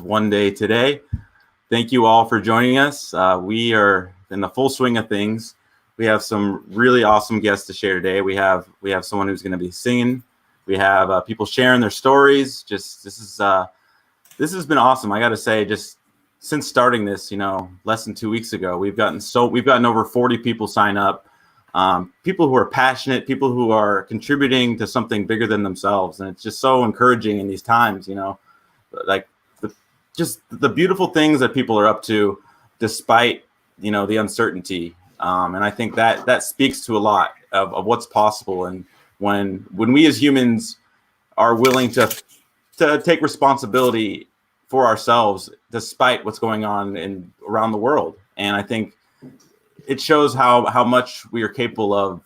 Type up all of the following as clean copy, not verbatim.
one day today. Thank you all for joining us. We are in the full swing of things. We have some really awesome guests to share today. We have someone who's going to be singing. We have people sharing their stories. This has been awesome. I got to say, just since starting this, less than 2 weeks ago, we've gotten over 40 people sign up. People who are passionate, people who are contributing to something bigger than themselves, and it's just so encouraging in these times. Like the beautiful things that people are up to, despite the uncertainty. And I think that speaks to a lot of what's possible, and when we as humans are willing to take responsibility for ourselves despite what's going on around the world. And I think it shows how much we are capable of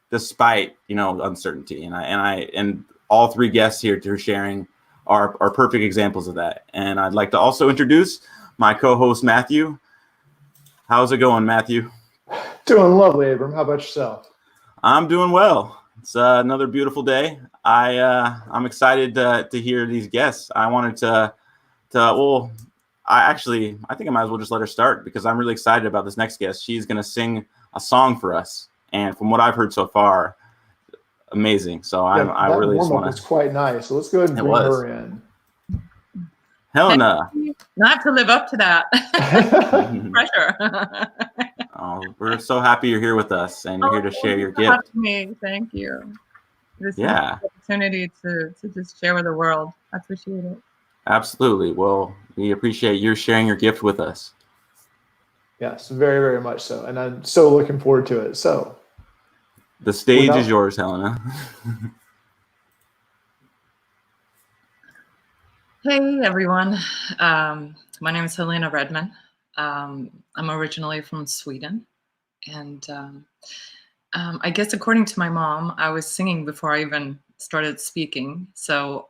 despite uncertainty. And all three guests here to sharing are perfect examples of that. And I'd like to also introduce my co-host Matthew. How's it going, Matthew? Doing lovely, Abram. How about yourself? I'm doing well. It's another beautiful day. I'm excited to hear these guests. I wanted I think I might as well just let her start, because I'm really excited about this next guest. She's going to sing a song for us, and from what I've heard so far, amazing. So I really just want to. It's quite nice. So let's go ahead and bring her in. Helena. Not to live up to that pressure. Oh, we're so happy you're here with us, and you're here to share your gift. Thank you. This is an opportunity to just share with the world. I appreciate it. Absolutely. Well, we appreciate you sharing your gift with us. Yes, very, very much so. And I'm so looking forward to it. So the stage is yours, Helena. Hey, everyone. My name is Helena Redman. I'm originally from Sweden. And I guess according to my mom, I was singing before I even started speaking. So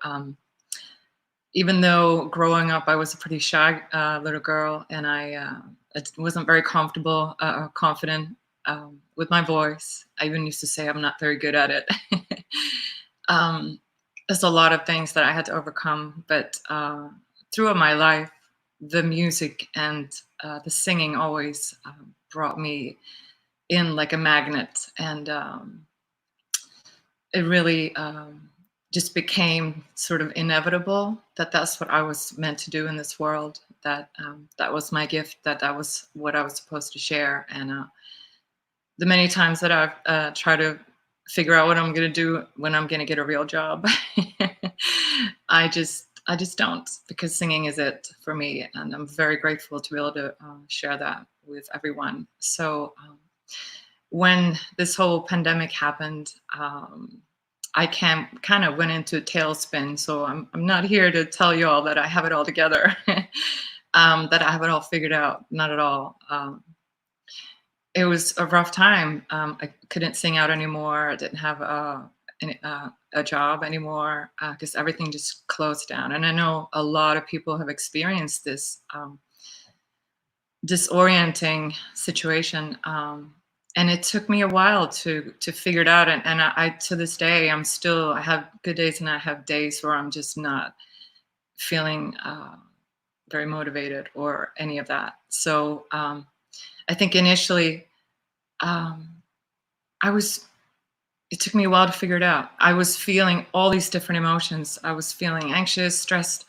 even though growing up, I was a pretty shy little girl, and I wasn't very comfortable or confident with my voice. I even used to say I'm not very good at it. There's a lot of things that I had to overcome, but throughout my life, the music and the singing always brought me in like a magnet, and it really just became sort of inevitable that that's what I was meant to do in this world, that that was my gift, that was what I was supposed to share. And the many times that I've tried to figure out what I'm going to do when I'm going to get a real job, I just don't, because singing is it for me. And I'm very grateful to be able to share that with everyone. So when this whole pandemic happened, I kind of went into a tailspin. So I'm not here to tell you all that I have it all together, that I have it all figured out. Not at all. It was a rough time. I couldn't sing out anymore. I didn't have a job anymore because everything just closed down. And I know a lot of people have experienced this disorienting situation. And it took me a while to figure it out. And I to this day, I have good days and I have days where I'm just not feeling very motivated or any of that. So I think initially it took me a while to figure it out. I was feeling all these different emotions. I was feeling anxious, stressed,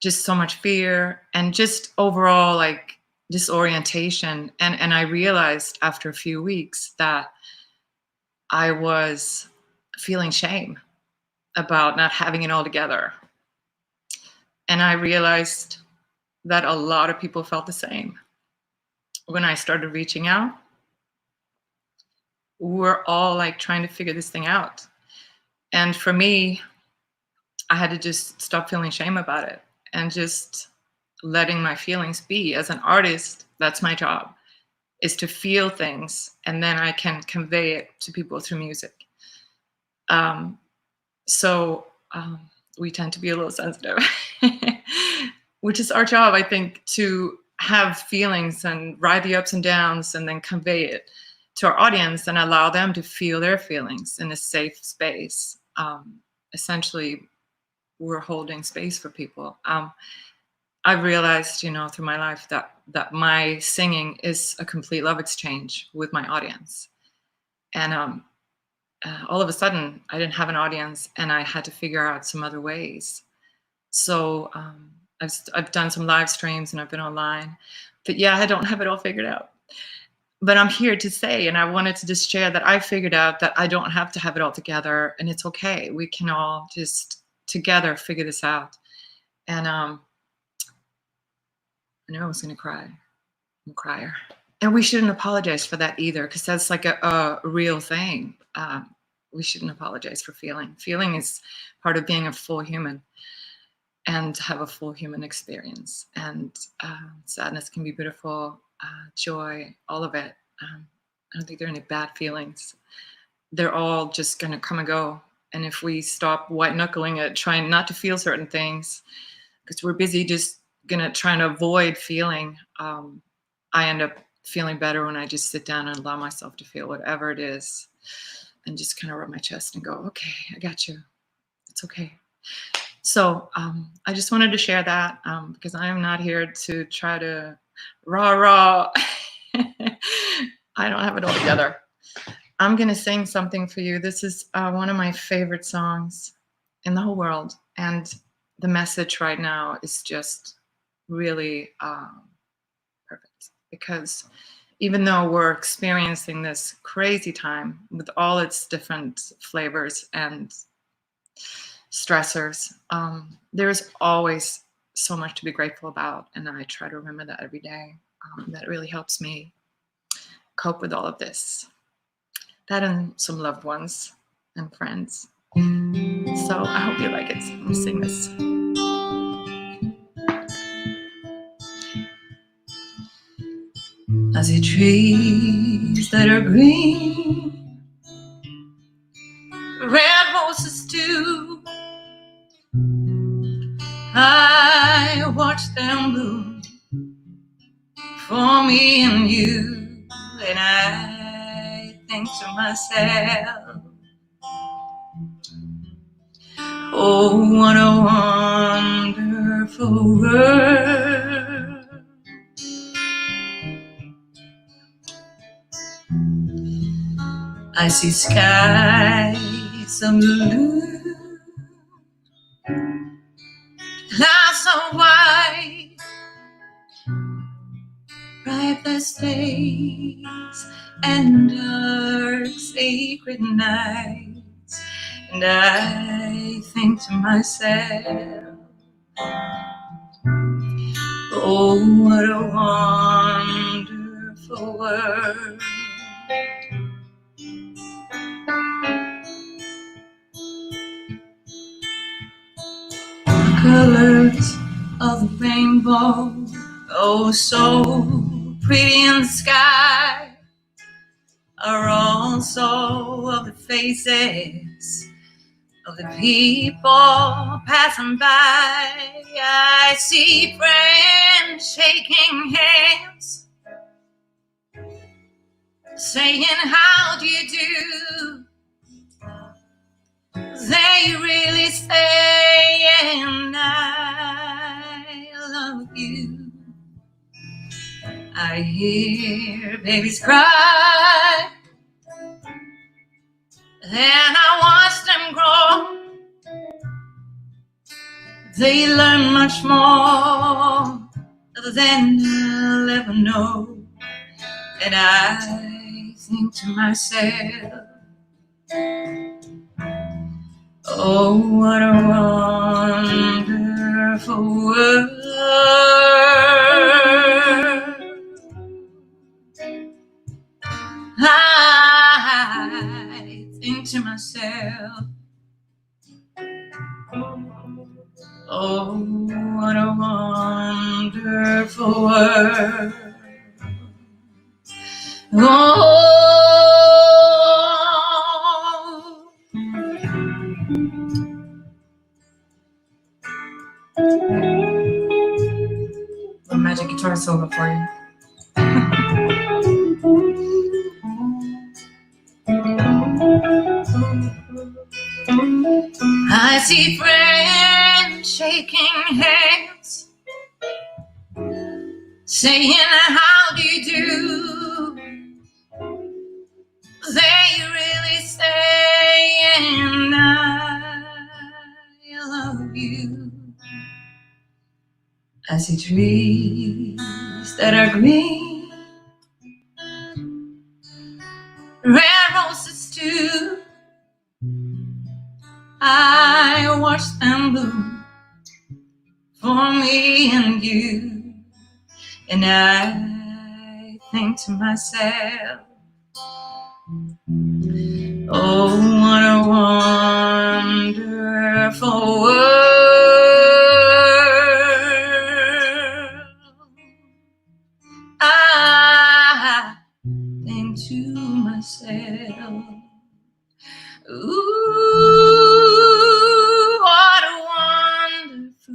just so much fear, and just overall like disorientation. And I realized after a few weeks that I was feeling shame about not having it all together. And I realized that a lot of people felt the same. When I started reaching out, we're all like trying to figure this thing out. And for me, I had to just stop feeling shame about it and just letting my feelings be. As an artist, that's my job, is to feel things, and then I can convey it to people through music. So we tend to be a little sensitive, which is our job, I think, to have feelings and ride the ups and downs and then convey it to our audience and allow them to feel their feelings in a safe space. Essentially, we're holding space for people. I've realized, through my life that my singing is a complete love exchange with my audience. And all of a sudden, I didn't have an audience, and I had to figure out some other ways. So I've done some live streams, and I've been online. But yeah, I don't have it all figured out. But I'm here to say, and I wanted to just share that I figured out that I don't have to have it all together, and it's okay. We can all just together figure this out. And I knew I was going to cry. I'm a crier. And we shouldn't apologize for that either, because that's like a real thing. We shouldn't apologize for feeling. Feeling is part of being a full human and have a full human experience. And sadness can be beautiful, joy, all of it. I don't think there are any bad feelings. They're all just going to come and go. And if we stop white knuckling it, trying not to feel certain things, because we're busy just trying to avoid feeling, I end up feeling better when I just sit down and allow myself to feel whatever it is, and just kind of rub my chest and go, okay, I got you. It's okay. So I just wanted to share that because I am not here to try to rah. I don't have it all together. I'm going to sing something for you. This is one of my favorite songs in the whole world. And the message right now is just really perfect. Because even though we're experiencing this crazy time with all its different flavors and stressors, there's always so much to be grateful about. And I try to remember that every day. That really helps me cope with all of this. That and some loved ones and friends. So I hope you like it. Let me sing this. I see trees that are green, red roses too. I watch them bloom for me and you, and I think to myself, oh, what a wonderful world. I see skies of blue, clouds of white, bright blessed days and dark sacred nights. And I think to myself, oh, what a wonderful world. Colors of the rainbow, oh, so pretty in the sky, are also of the faces of the people passing by. I see friends shaking hands, saying, how do you do? They really say, and I love you. I hear babies cry, and I watch them grow. They learn much more than I'll ever know. And I think to myself, oh, what a wonderful world. I think to myself, oh, what a wonderful world. Oh, a magic guitar solo for you. I see friends shaking hands, saying how do you do. They really saying I love you. I see trees that are green, red roses too. I watch them bloom for me and you, and I think to myself, oh, what a wonderful world. I think to myself, ooh, what a wonderful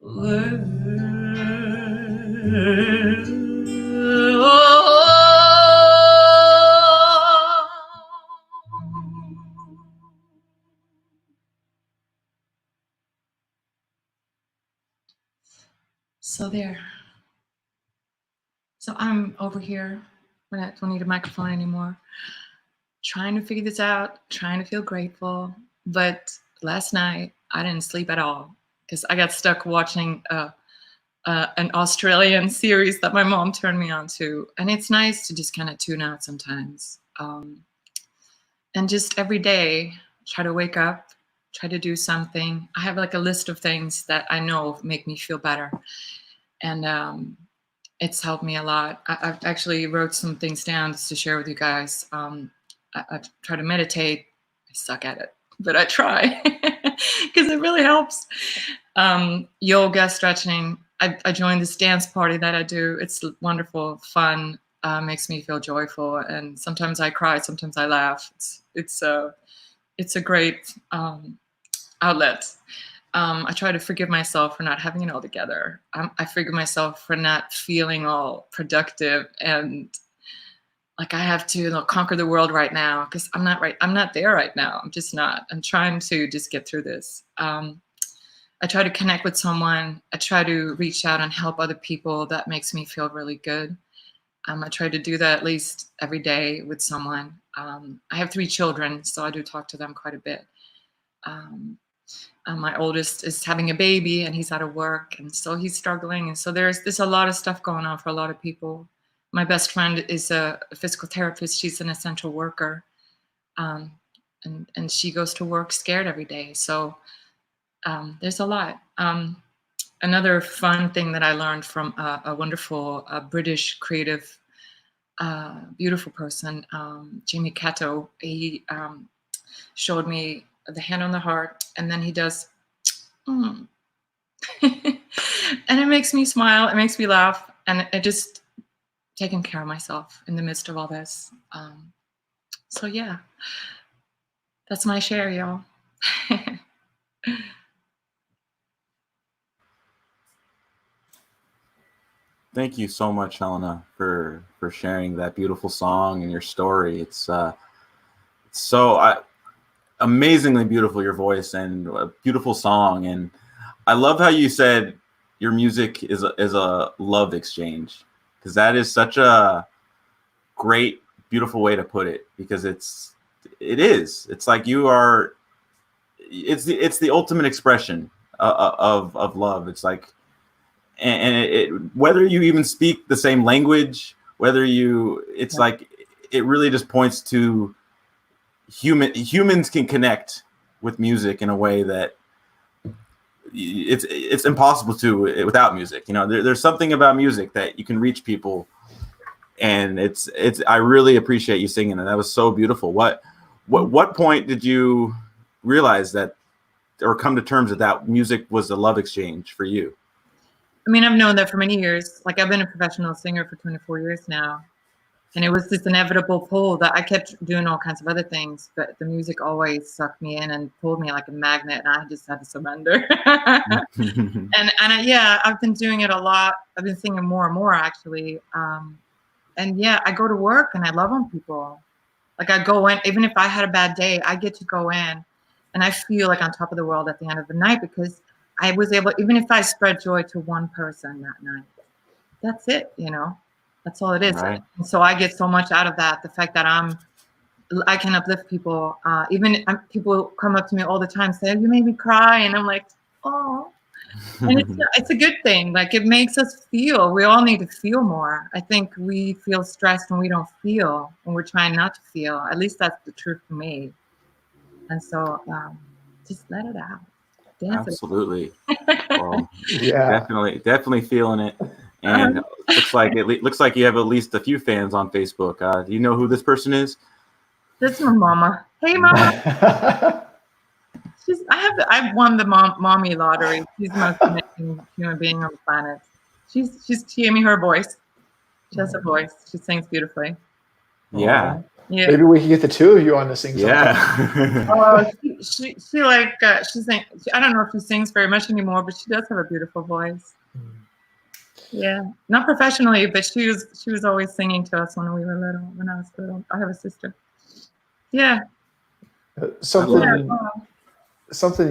world. So there. So I'm over here. I don't need a microphone anymore. Trying to figure this out, trying to feel grateful. But last night, I didn't sleep at all because I got stuck watching an Australian series that my mom turned me on to. And it's nice to just kind of tune out sometimes. And just every day, try to wake up, try to do something. I have like a list of things that I know make me feel better. And it's helped me a lot. I've actually wrote some things down just to share with you guys. I try to meditate. I suck at it, but I try because it really helps. Yoga, stretching. I joined this dance party that I do. It's wonderful, fun, makes me feel joyful. And sometimes I cry, sometimes I laugh. It's a great outlet. I try to forgive myself for not having it all together. I forgive myself for not feeling all productive and like I have to conquer the world right now because I'm not there right now. I'm just not. I'm trying to just get through this. I try to connect with someone. I try to reach out and help other people. That makes me feel really good. I try to do that at least every day with someone. I have 3 children, so I do talk to them quite a bit. My oldest is having a baby and he's out of work, and so he's struggling. And so there's a lot of stuff going on for a lot of people. My best friend is a physical therapist. She's an essential worker. And she goes to work scared every day. So there's a lot. Another fun thing that I learned from a wonderful British creative, beautiful person, Jamie Cato, he showed me the hand on the heart, and then he does, and it makes me smile, it makes me laugh, and it just taking care of myself in the midst of all this. So yeah, that's my share, y'all. Thank you so much, Helena, for sharing that beautiful song and your story. It's so amazingly beautiful, your voice, and a beautiful song. And I love how you said your music is a love exchange, because that is such a great, beautiful way to put it. Because it's like you are. It's the ultimate expression of love. It's like. And whether you even speak the same language, it's like it really just points to humans can connect with music in a way that it's impossible to without music. You know, there's something about music that you can reach people, and it's. I really appreciate you singing, and that was so beautiful. What point did you realize that, or come to terms that music was a love exchange for you? I mean, I've known that for many years. Like, I've been a professional singer for 24 years now. And it was this inevitable pull that I kept doing all kinds of other things, but the music always sucked me in and pulled me like a magnet, and I just had to surrender. Yeah, I've been doing it a lot. I've been singing more and more, actually. And yeah, I go to work and I love on people. Like, I go in, even if I had a bad day, I get to go in And I feel like on top of the world at the end of the night because I was able, even if I spread joy to one person that night, that's it, you know, that's all it is. Right. And so I get so much out of that. The fact that I can uplift people. Even people come up to me all the time, say, "You made me cry," and I'm like, "Oh." And it's a good thing. Like it makes us feel. We all need to feel more. I think we feel stressed when we don't feel, and we're trying not to feel. At least that's the truth for me. And so, just let it out. Dance Absolutely. it. Well, Yeah. definitely feeling it. And looks like you have at least a few fans on Facebook. Do you know who this person is? That's my mama. Hey, mama. I've won the mommy lottery. She's the most amazing human being on the planet. She gave me her voice. She has a voice. She sings beautifully. Yeah. Yeah. Maybe we can get the two of you on to sing something. Yeah. Oh, she sings. I don't know if she sings very much anymore, but she does have a beautiful voice. Yeah, not professionally, but she was always singing to us when we were little. When I was little, I have a sister. Yeah. Something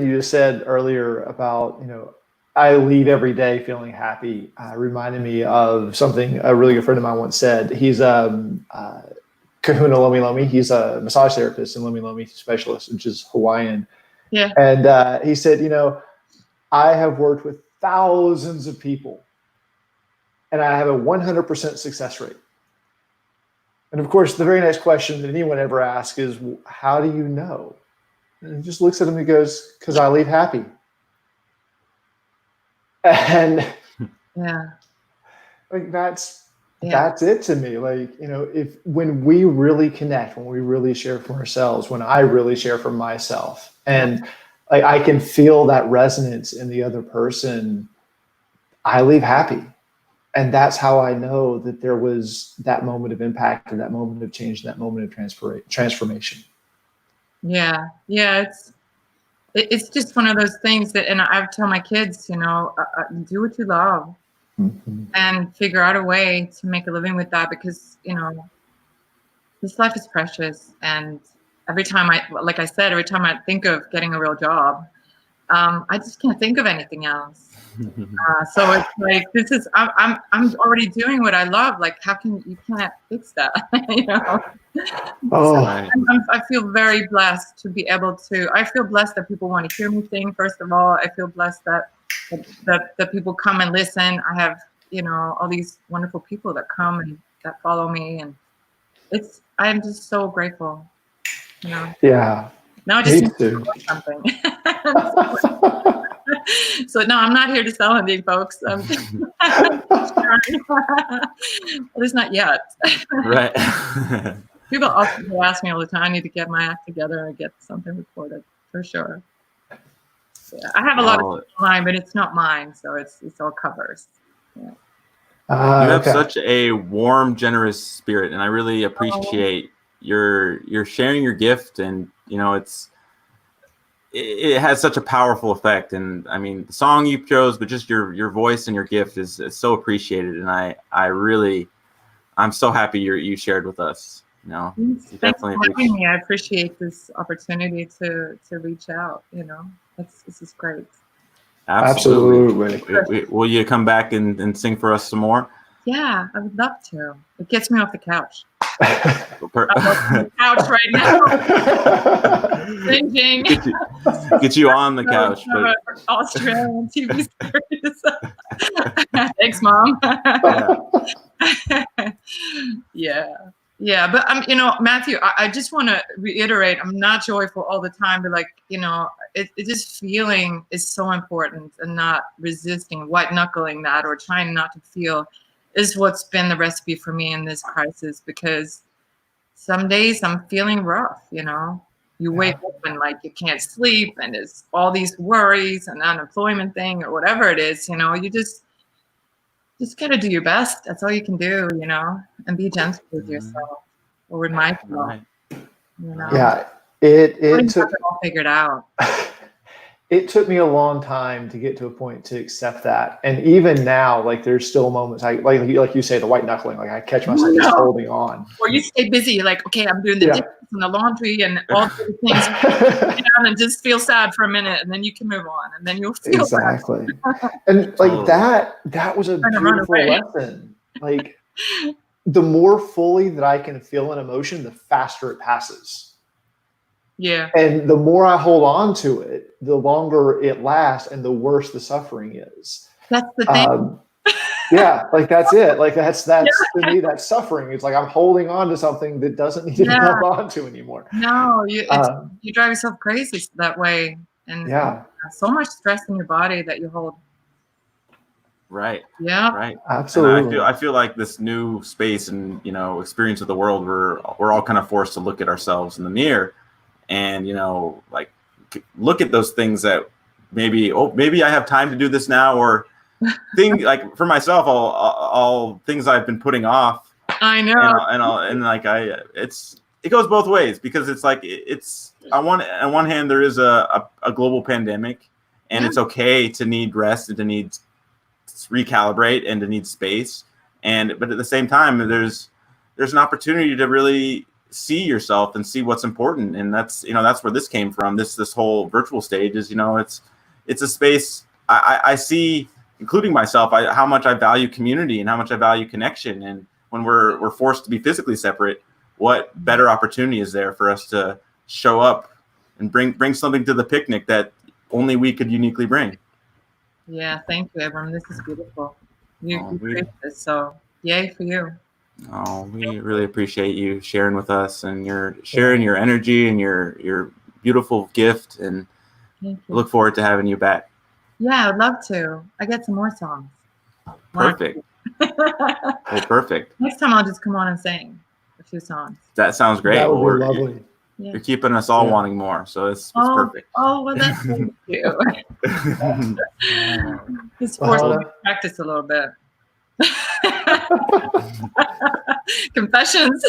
you just said earlier about, I leave every day feeling happy, reminded me of something a really good friend of mine once said. He's Kahuna Lomi Lomi. He's a massage therapist and Lomi Lomi specialist, which is Hawaiian. Yeah. And he said, I have worked with thousands of people and I have a 100% success rate. And of course, the very next question that anyone ever asks is, how do you know? And he just looks at him and goes, because I leave happy. And yeah, like that's it to me. Like, when we really connect, when we really share from ourselves, when I really share from myself, and like I can feel that resonance in the other person, I leave happy. And that's how I know that there was that moment of impact and that moment of change, and that moment of transformation. Yeah. It's just one of those things that, and I tell my kids, do what you love, and figure out a way to make a living with that, because this life is precious, and every time I think of getting a real job, I just can't think of anything else. So it's like, I'm already doing what I love. Like, you can't fix that, Oh, So I feel very blessed to be able to. I feel blessed that people want to hear me sing. First of all, I feel blessed that people come and listen. I have all these wonderful people that come and that follow me, and I'm just so grateful. Yeah. Now I just need to do something. So no, I'm not here to sell anything, folks. At least not yet. Right. People also ask me all the time. I need to get my act together and get something recorded for sure. Yeah, I have a lot of time, but it's not mine, so it's all covers. Yeah. You have such a warm, generous spirit, and I really appreciate your sharing your gift, and it has such a powerful effect. And I mean, the song you chose, but just your voice and your gift is so appreciated, and I'm so happy you shared with us. Thanks for having me. I appreciate this opportunity to reach out. This is great. Absolutely. Will you come back and sing for us some more? Yeah, I would love to. It gets me off the couch. I'm on the couch right now. Binging. Get you on the couch. But... Australian TV series. Thanks, Mom. Yeah. But Matthew, I just want to reiterate, I'm not joyful all the time, but it just feeling is so important, and not resisting, white knuckling that, or trying not to feel, is what's been the recipe for me in this crisis. Because some days I'm feeling rough, you wake up and you can't sleep, and there's all these worries and unemployment thing or whatever it is, you just got to do your best. That's all you can do, and be gentle with yourself, or with myself. Yeah, it took it all figured out. it took me a long time to get to a point to accept that. And even now, like there's still moments like you say, the white knuckling, like I catch myself just holding on. Or you stay busy, you're like, okay, I'm doing the dishes and the laundry and all the things down and just feel sad for a minute, and then you can move on, and then you'll feel exactly. And like that was a beautiful lesson. Like the more fully that I can feel an emotion, the faster it passes. Yeah. And the more I hold on to it, the longer it lasts and the worse the suffering is. That's the thing. Yeah, like that's it. Like that's to me, that's suffering. It's like I'm holding on to something that doesn't need to be held on to anymore. No, you drive yourself crazy that way. And so much stress in your body that you hold. Right. Yeah. Right. Absolutely. And I feel like this new space and experience of the world, we're all kind of forced to look at ourselves in the mirror. And, like look at those things that maybe I have time to do this now, or like for myself, all things I've been putting off. I know. It goes both ways, because it's like on one hand there is a global pandemic, and it's okay to need rest and to need recalibrate and to need space, but at the same time there's an opportunity to really see yourself and see what's important. And that's where this came from. This whole virtual stage is, it's a space I see, including myself, how much I value community and how much I value connection. And when we're forced to be physically separate, what better opportunity is there for us to show up and bring something to the picnic that only we could uniquely bring. Yeah, thank you, Abram. This is beautiful. You created this, so yay for you. Oh, we really appreciate you sharing with us, and you're sharing your energy and your beautiful gift, and look forward to having you back. Yeah, I'd love to. I get some more songs. Perfect. Well, perfect. Next time I'll just come on and sing a few songs. That sounds great. That would be lovely. You're keeping us all wanting more, so it's perfect. Oh, well, that's thank you. Just forced me to practice a little bit. Confessions.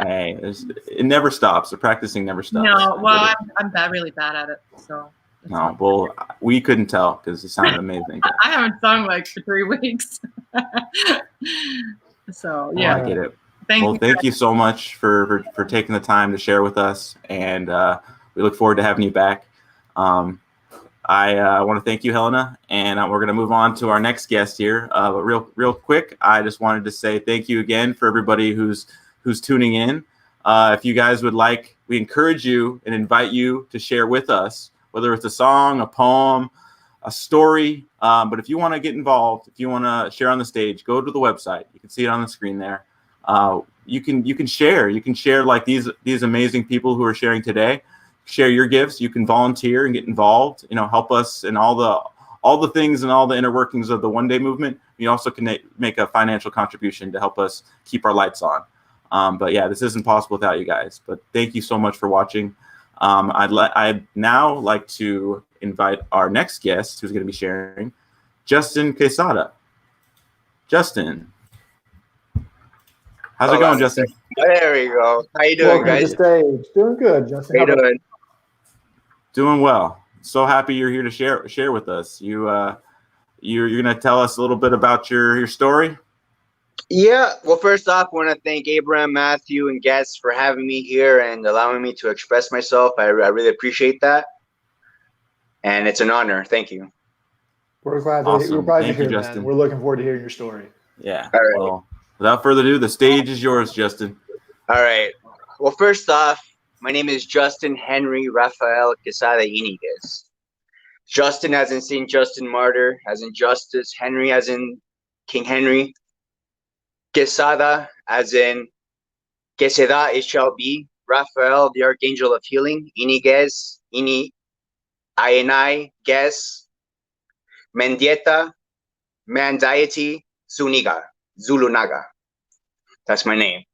Hey, it never stops. The practicing never stops. No, well, I'm really bad at it. So. No, well, we couldn't tell because it sounded amazing. I haven't sung like for 3 weeks. So yeah. I get it. Thank you so much for taking the time to share with us, and we look forward to having you back. I want to thank you, Helena, and we're going to move on to our next guest here. But real quick, I just wanted to say thank you again for everybody who's tuning in. If you guys would like, we encourage you and invite you to share with us, whether it's a song, a poem, a story. But if you want to get involved, if you want to share on the stage, go to the website. You can see it on the screen there. You can share. You can share like these amazing people who are sharing today. Share your gifts. You can volunteer and get involved. Help us in all the things and all the inner workings of the One Day movement. You also can make a financial contribution to help us keep our lights on. But yeah, this isn't possible without you guys. But thank you so much for watching. I'd now like to invite our next guest, who's going to be sharing, Justin Quesada. Justin, how's it going, Justin? There we go. How you doing, guys? To the stage. Doing good, Justin. How you doing? Doing well. So happy you're here to share with us. You're going to tell us a little bit about your story. Yeah. Well, first off, I want to thank Abraham, Matthew, and guests for having me here and allowing me to express myself. I really appreciate that, and it's an honor. Thank you. We're glad to hear, Justin. We're looking forward to hearing your story. Yeah. All right. Well, without further ado, the stage is yours, Justin. All right. Well, first off, my name is Justin Henry Rafael Quesada Iniguez. Justin as in Saint Justin Martyr, as in Justice. Henry as in King Henry. Quesada as in Quesada it shall be. Raphael, the Archangel of Healing. Iniguez, Aenai, Guess. Mendieta, Mandiety, Zuniga, Zulunaga. That's my name.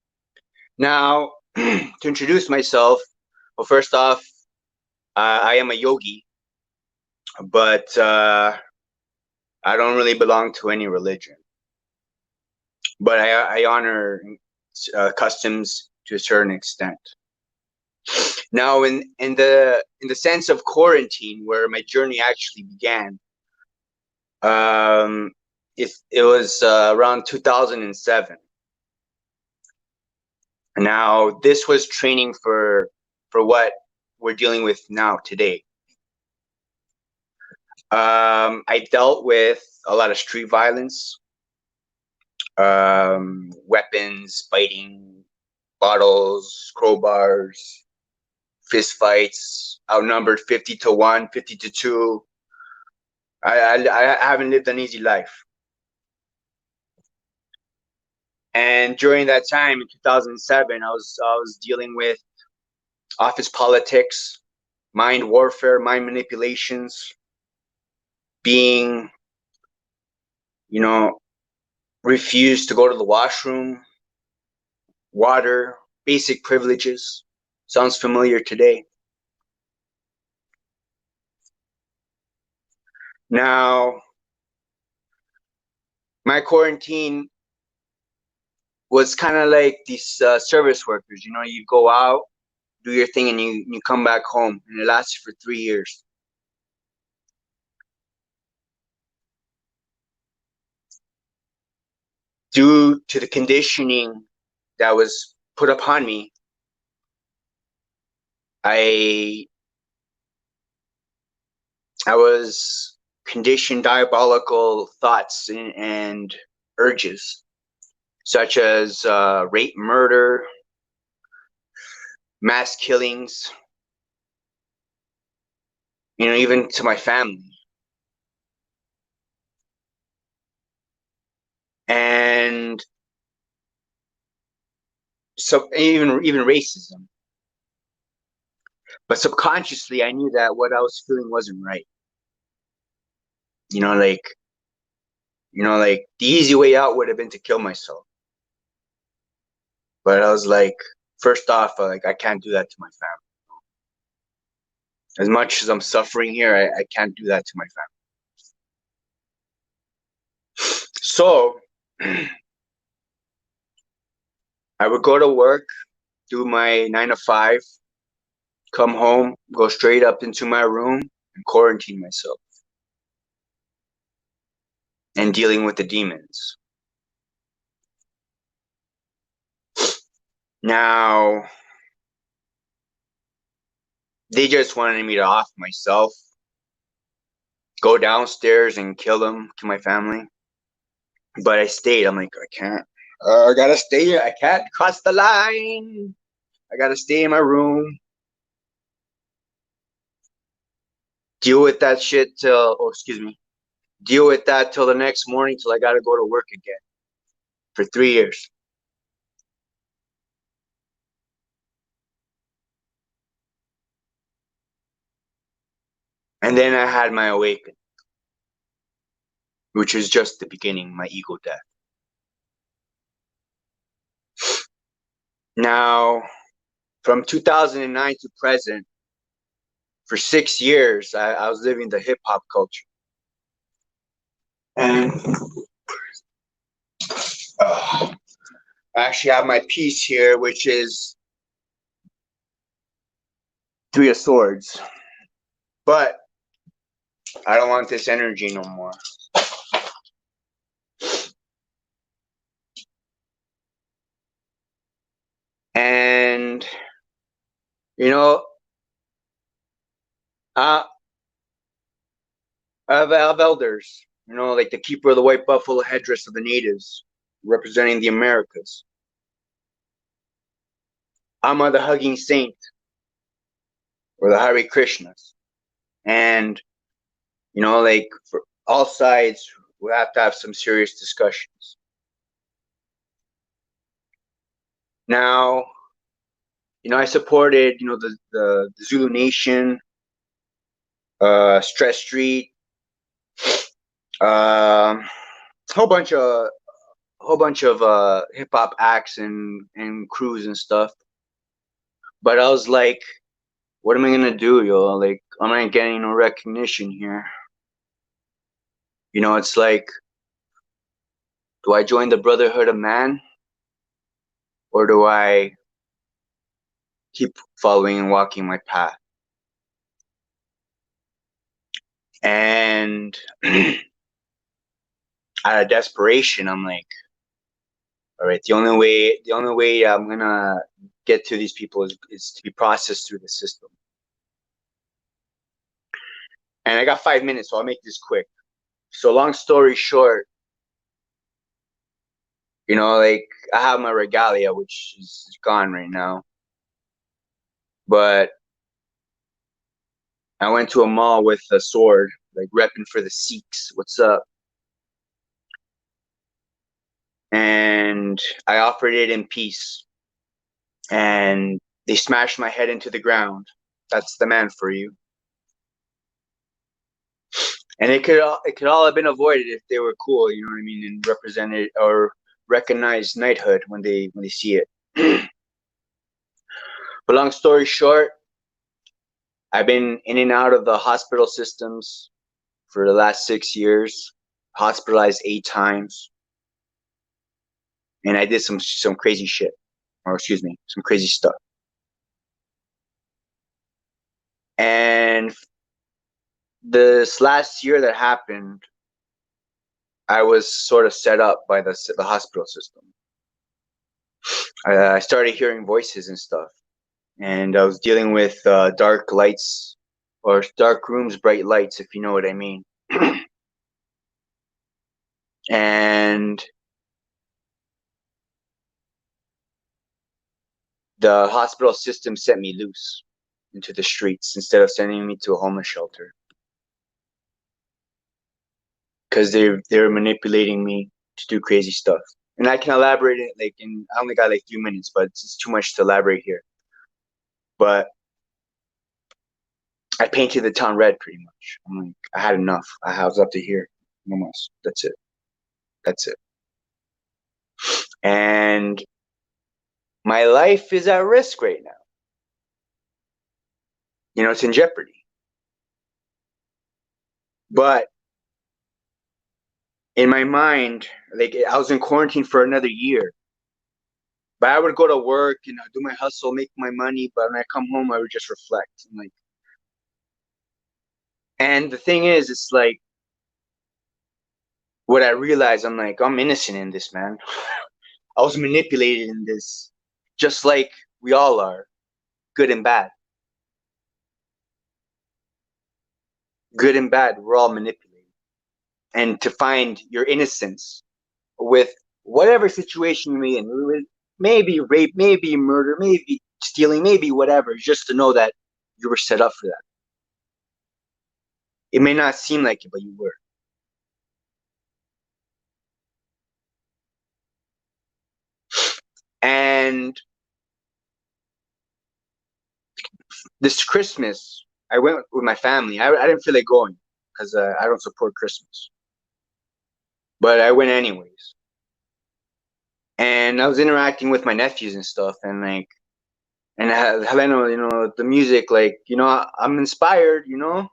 Now, to introduce myself, well, first off, I am a yogi, but I don't really belong to any religion. But I honor customs to a certain extent. Now, in the sense of quarantine, where my journey actually began, it was around 2007. Now, this was training for what we're dealing with now today. I dealt with a lot of street violence, weapons, biting, bottles, crowbars, fist fights, outnumbered 50-1, 50-2. I haven't lived an easy life. And during that time in 2007, I was dealing with office politics, mind warfare, mind manipulations, being, refused to go to the washroom, water, basic privileges. Sounds familiar today. Now, my quarantine was kind of like these service workers. You go out, do your thing, and you come back home, and it lasted for 3 years. Due to the conditioning that was put upon me, I was conditioned diabolical thoughts and urges, such as rape, murder, mass killings, even to my family. And so even racism. But subconsciously, I knew that what I was feeling wasn't right. Like the easy way out would have been to kill myself. But I was like, first off, I can't do that to my family. As much as I'm suffering here, I can't do that to my family. So I would go to work, do my 9 to 5, come home, go straight up into my room and quarantine myself. And dealing with the demons. Now, they just wanted me to off myself, go downstairs and kill them, to my family. But I stayed. I'm like, I can't. I gotta stay here. I can't cross the line. I gotta stay in my room. Deal with that shit deal with that till the next morning, till I gotta go to work again. For 3 years. And then I had my awakening, which is just the beginning, my ego death. Now, from 2009 to present, for 6 years, I was living the hip hop culture. And I actually have my piece here, which is 3 of Swords. But I don't want this energy no more. And, I have elders, like the keeper of the white buffalo headdress of the natives, representing the Americas. I'm the hugging saint, or the Hare Krishnas. And, for all sides, we have to have some serious discussions. Now, I supported, the Zulu Nation, Stress Street, whole bunch of hip hop acts and crews and stuff. But I was like, what am I gonna do, yo? Like, I'm not getting no recognition here. It's like, do I join the Brotherhood of Man, or do I keep following and walking my path. And out of desperation, I'm like, all right, the only way I'm gonna get to these people is to be processed through the system. And I got 5 minutes, so I'll make this quick. So long story short, you know, like I have my regalia, which is gone right now. But I went to a mall with a sword, like repping for the Sikhs. What's up? And I offered it in peace. And they smashed my head into the ground. That's the man for you. And it could all have been avoided if they were cool, you know what I mean, and represented or recognized knighthood when they see it. But long story short, I've been in and out of the hospital systems for the last 6 years, hospitalized 8 times, and I did some crazy shit, or excuse me, some crazy stuff. And this last year that happened, I was sort of set up by the hospital system. I started hearing voices and stuff, and I was dealing with dark lights, or dark rooms, bright lights, if you know what I mean. And the hospital system set me loose into the streets instead of sending me to a homeless shelter, because they were manipulating me to do crazy stuff. And I can elaborate it, like, I only got like 3 minutes, but it's too much to elaborate here. But I painted the town red, pretty much. I'm like, I had enough. I was up to here. No more. That's it. That's it. And my life is at risk right now. You know, it's in jeopardy. But in my mind, like, I was in quarantine for another year. But I would go to work, you know, do my hustle, make my money. But when I come home, I would just reflect. I'm like, and the thing is, it's like, what I realized, I'm like, I'm innocent in this, man. I was manipulated in this, just like we all are, good and bad. Good and bad, we're all manipulated. And to find your innocence with whatever situation you're in, maybe rape, maybe murder, maybe stealing, maybe whatever, just to know that you were set up for that. It may not seem like it, but you were. And this Christmas, I went with my family. I didn't feel like going because I don't support Christmas. But I went anyways. And I was interacting with my nephews and stuff, and like, and Helena, you know, the music, like, you know, I'm inspired, you know.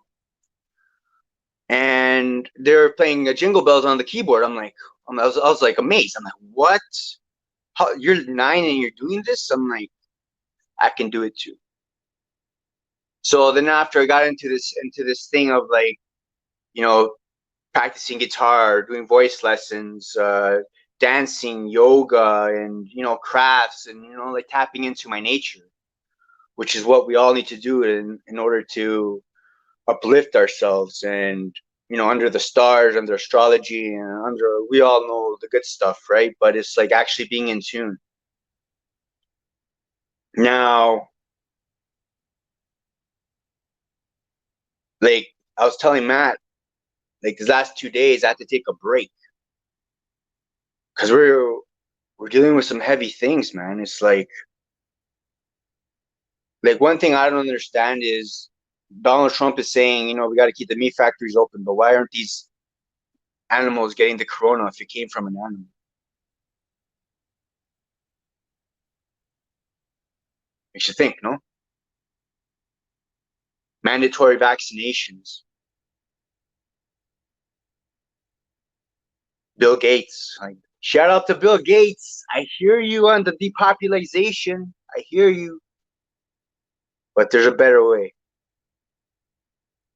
And they're playing Jingle Bells on the keyboard. I was like amazed. I'm like, what? How, you're 9 and you're doing this? I'm like, I can do it too. So then after I got into this thing of like, you know, practicing guitar, doing voice lessons, dancing, yoga, and, you know, crafts, and, you know, like tapping into my nature, which is what we all need to do in order to uplift ourselves, and, you know, under the stars, under astrology, and under, we all know the good stuff, right? But it's like actually being in tune. Now, like I was telling Matt, like these last 2 days I had to take a break because we're dealing with some heavy things, man. It's like one thing I don't understand is Donald Trump is saying, you know, we got to keep the meat factories open, but why aren't these animals getting the corona if it came from an animal? Makes you think, no? Mandatory vaccinations. Bill Gates. Like, shout out to Bill Gates. I hear you on the depopulation. I hear you. But there's a better way.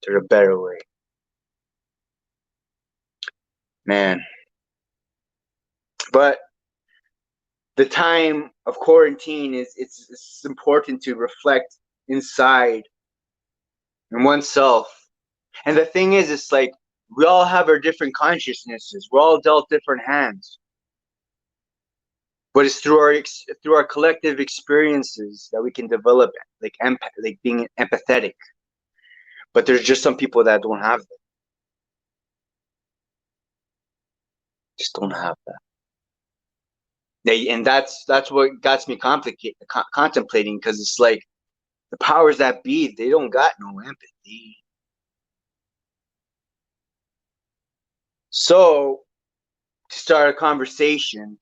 There's a better way. Man. But the time of quarantine it's important to reflect inside in oneself. And the thing is, it's like we all have our different consciousnesses. We're all dealt different hands. But it's through our collective experiences that we can develop like being empathetic. But there's just some people that don't have that. Just don't have that. And that's what got me contemplating, because it's like the powers that be, they don't got no empathy. So to start a conversation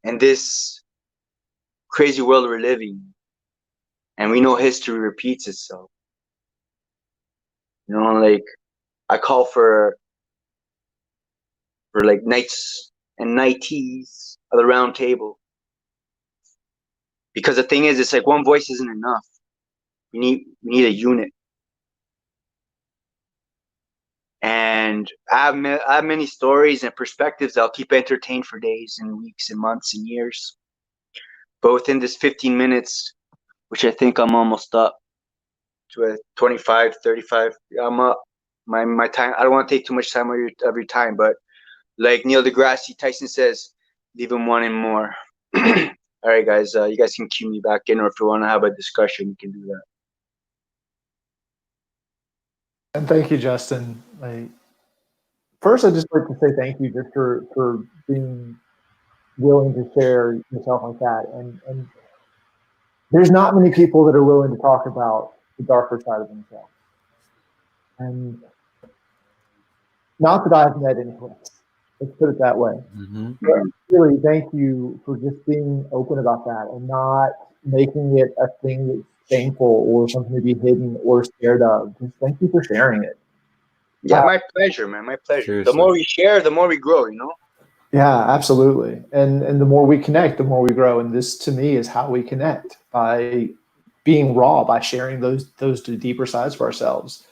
in this crazy world we're living, and we know history repeats itself. You know, like I call for like knights and knighties of the round table. Because the thing is, it's like one voice isn't enough. We need a unit. And I have many stories and perspectives that'll keep entertained for days and weeks and months and years. But within this 15 minutes, which I think I'm almost up to a 25, 35, I'm up. My time, I don't want to take too much time of your time, but like Neil deGrasse Tyson says, leave him wanting more. All right, guys, you guys can cue me back in, or if you want to have a discussion, you can do that. And thank you, Justin. First, I'd just like to say thank you just for being willing to share yourself like that. And there's not many people that are willing to talk about the darker side of themselves. And not that I've met anyone. Let's put it that way. Mm-hmm. But really, thank you for just being open about that and not making it a thing that's shameful or something to be hidden or scared of. Just thank you for sharing it. Yeah, my pleasure, man. My pleasure. Seriously. The more we share, the more we grow, you know? Yeah, absolutely. And the more we connect, the more we grow. And this, to me, is how we connect, by being raw, by sharing those deeper sides of ourselves.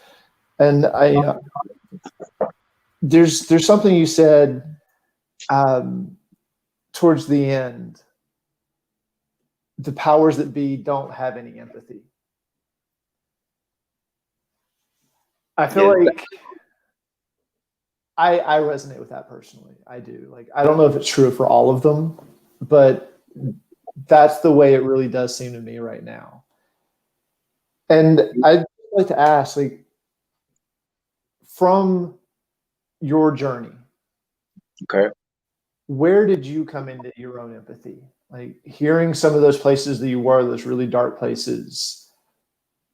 And there's something you said towards the end. The powers that be don't have any empathy. I feel like I resonate with that personally. I do. Like, I don't know if it's true for all of them, but that's the way it really does seem to me right now. And I'd like to ask, like, from your journey, okay, where did you come into your own empathy? Like, hearing some of those places that you were, those really dark places,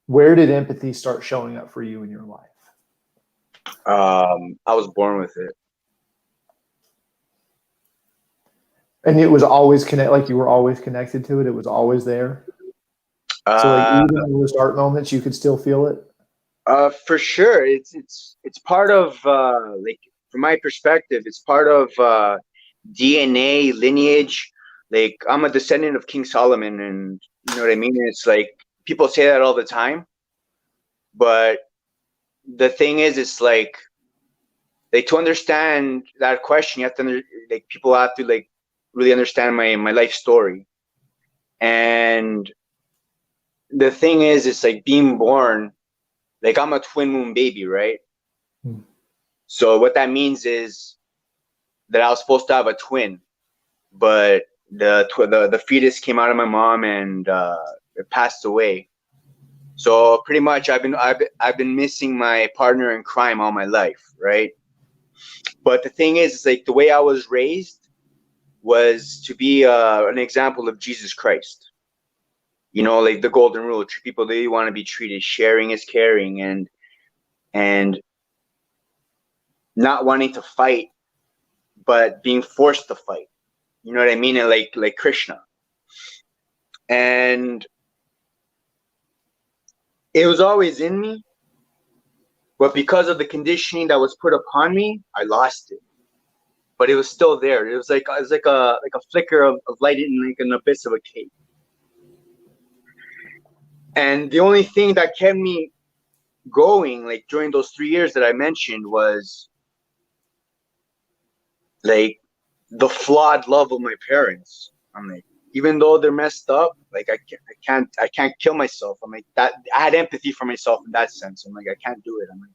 where did empathy start showing up for you in your life? I was born with it. And it was always like you were always connected to it. It was always there. So like, even in those dark moments, you could still feel it. For sure, it's part of like, from my perspective, it's part of DNA lineage. Like, I'm a descendant of King Solomon, and you know what I mean. It's like people say that all the time, but the thing is, it's like, to understand that question, you have to people have to like really understand my life story. And the thing is, it's like being born, like I'm a twin moon baby, right? So what that means is that I was supposed to have a twin, but the fetus came out of my mom and it passed away. So pretty much I've been missing my partner in crime all my life, right? But the thing is, it's like the way I was raised was to be an example of Jesus Christ. You know, like the golden rule: treat people the way you want to be treated. Sharing is caring, and not wanting to fight, but being forced to fight. You know what I mean? And like Krishna. And it was always in me, but because of the conditioning that was put upon me, I lost it. But it was still there. It was like a flicker of light in like an abyss of a cave. And the only thing that kept me going, like during those 3 years that I mentioned, was like the flawed love of my parents. I'm like, even though they're messed up, like I can't kill myself. I'm like that. I had empathy for myself in that sense. I'm like, I can't do it. I'm like,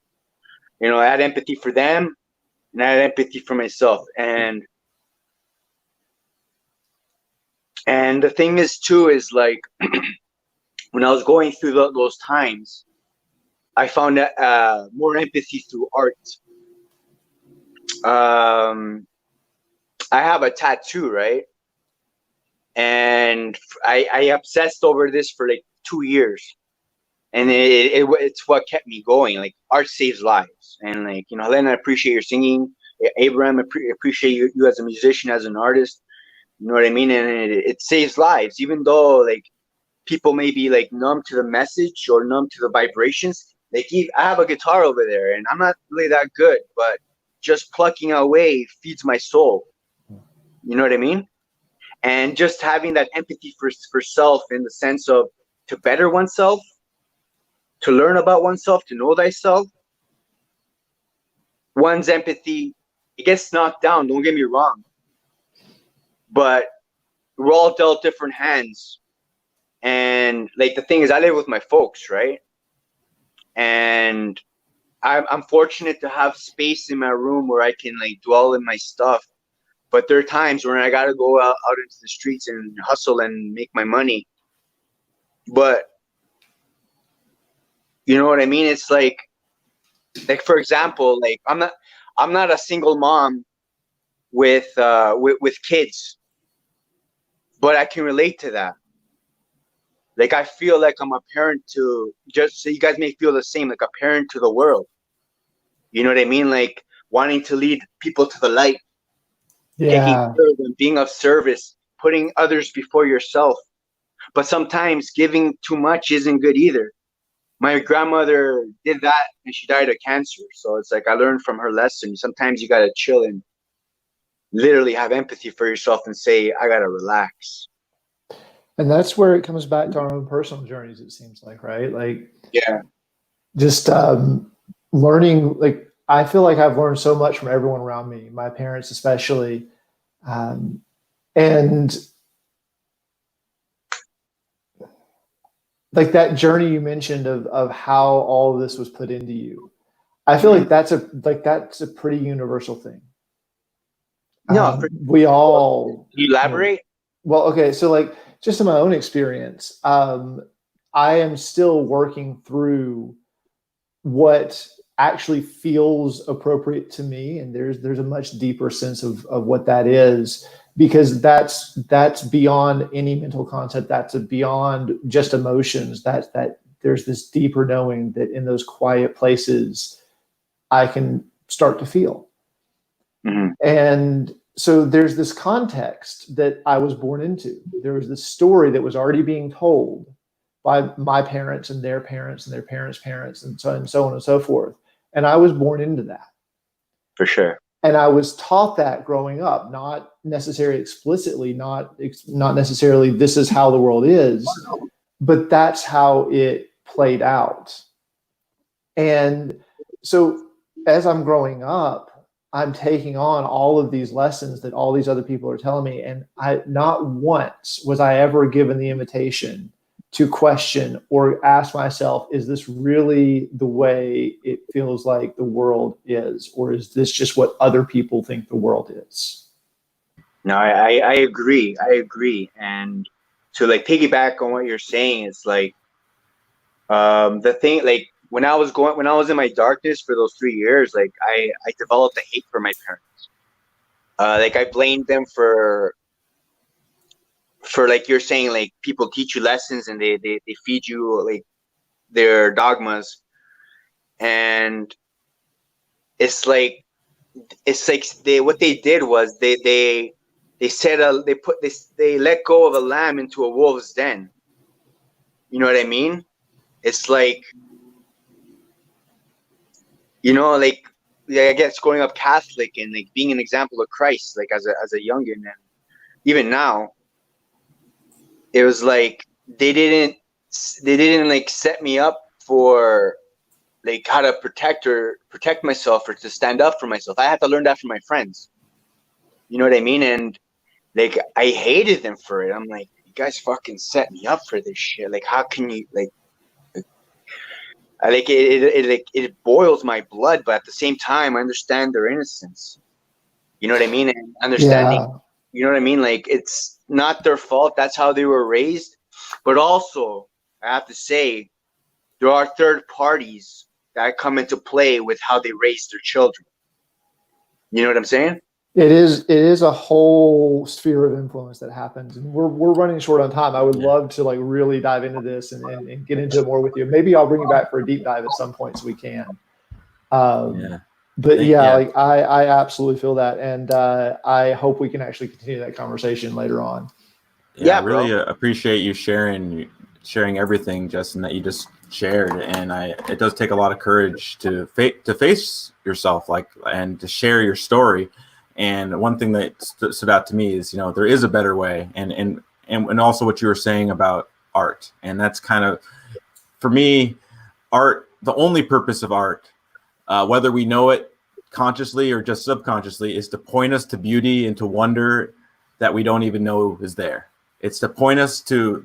I had empathy for them, and I had empathy for myself. And the thing is too is like when I was going through those times, I found more empathy through art. I have a tattoo, right? And I obsessed over this for like 2 years, and it's what kept me going. Like art saves lives, and like Helena, I appreciate your singing. Abraham, appreciate you as a musician, as an artist. You know what I mean? And it saves lives, even though like people may be like numb to the message or numb to the vibrations. Like I have a guitar over there, and I'm not really that good, but just plucking away feeds my soul. You know what I mean? And just having that empathy for self, in the sense of to better oneself, to learn about oneself, to know thyself. One's empathy, it gets knocked down, don't get me wrong, but we're all dealt different hands. And like the thing is, I live with my folks, right? And I'm fortunate to have space in my room where I can like dwell in my stuff. But there are times when I gotta go out into the streets and hustle and make my money. But you know what I mean? It's like for example, like I'm not a single mom with kids, but I can relate to that. Like I feel like I'm a parent to, just so you guys may feel the same, like a parent to the world. You know what I mean? Like wanting to lead people to the light, taking care of them, being of service, putting others before yourself. But sometimes giving too much isn't good either. My grandmother did that and she died of cancer. So it's like I learned from her lesson. Sometimes you gotta chill and literally have empathy for yourself and say, I gotta relax. And that's where it comes back to our own personal journeys, it seems like, right? Like, yeah, just learning. Like, I feel like I've learned so much from everyone around me, my parents especially. And like that journey you mentioned of how all of this was put into you, I feel like that's a pretty universal thing. No, we all. Can you elaborate? Well, okay, so like just in my own experience, I am still working through what actually feels appropriate to me, and there's a much deeper sense of what that is, because that's beyond any mental concept. That's beyond just emotions. That there's this deeper knowing that in those quiet places I can start to feel. Mm-hmm. And so there's this context that I was born into. There was this story that was already being told by my parents and their parents and their parents' parents and so on and so forth. And I was born into that. For sure. And I was taught that growing up, not necessarily explicitly, not necessarily this is how the world is, but that's how it played out. And so as I'm growing up, I'm taking on all of these lessons that all these other people are telling me. And not once was I ever given the invitation to question or ask myself, is this really the way it feels like the world is? Or is this just what other people think the world is? No, I agree. I agree. And to like piggyback on what you're saying, it's like the thing, like when I was in my darkness for those 3 years, like I developed a hate for my parents. Like I blamed them for like you're saying, like people teach you lessons and they feed you like their dogmas, and it's like what they did was they said they let go of a lamb into a wolf's den. You know what I mean? It's like, like I guess growing up Catholic and like being an example of Christ, like as a youngin, and even now, it was like they didn't like set me up for like how to protect myself or to stand up for myself. I had to learn that from my friends. You know what I mean? And like I hated them for it. I'm like, you guys fucking set me up for this shit. Like, how can you like? I like it boils my blood, but at the same time, I understand their innocence. You know what I mean? And understanding, Yeah. you know what I mean? Like, it's not their fault. That's how they were raised. But also, I have to say, there are third parties that come into play with how they raise their children. You know what I'm saying? It is a whole sphere of influence that happens, and we're running short on time. I would love to like really dive into this and get into it more with you. Maybe I'll bring you back for a deep dive at some point so we can. Yeah. But Yeah. like I absolutely feel that, and I hope we can actually continue that conversation later on. Yeah, Yeah, I really bro. appreciate you sharing everything, Justin, that you just shared. And it does take a lot of courage to face yourself, like, and to share your story. And one thing that stood out to me is, you know, there is a better way, and also what you were saying about art. And that's kind of, for me, art, the only purpose of art, whether we know it consciously or just subconsciously, is to point us to beauty and to wonder that we don't even know is there. It's to point us to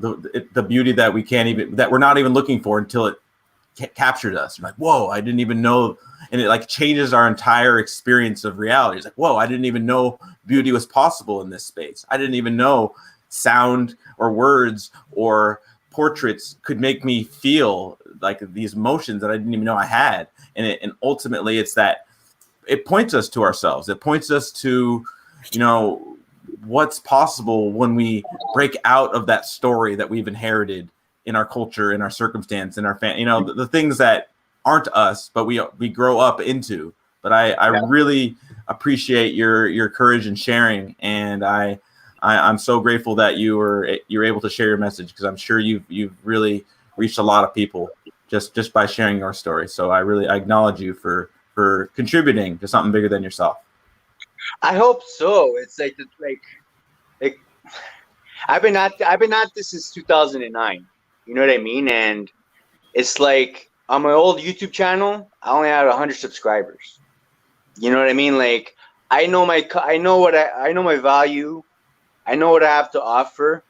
the beauty that we can't even, that we're not even looking for until it captured us. You're like, whoa, I didn't even know. And it like changes our entire experience of reality. It's like, whoa, I didn't even know beauty was possible in this space. I didn't even know sound or words or portraits could make me feel like these emotions that I didn't even know I had. And ultimately it's that it points us to ourselves. It points us to, you know, what's possible when we break out of that story that we've inherited in our culture, in our circumstance, in our you know, the things that aren't us, but we grow up into. But I really appreciate your courage and sharing, and I'm so grateful that you're able to share your message, because I'm sure you've really reached a lot of people just by sharing your story. So I acknowledge you for contributing to something bigger than yourself. I hope so. It's like I've been at this since 2009. You know what I mean? And it's like on my old YouTube channel, I only had 100 subscribers. You know what I mean? Like I know my value. I know what I have to offer.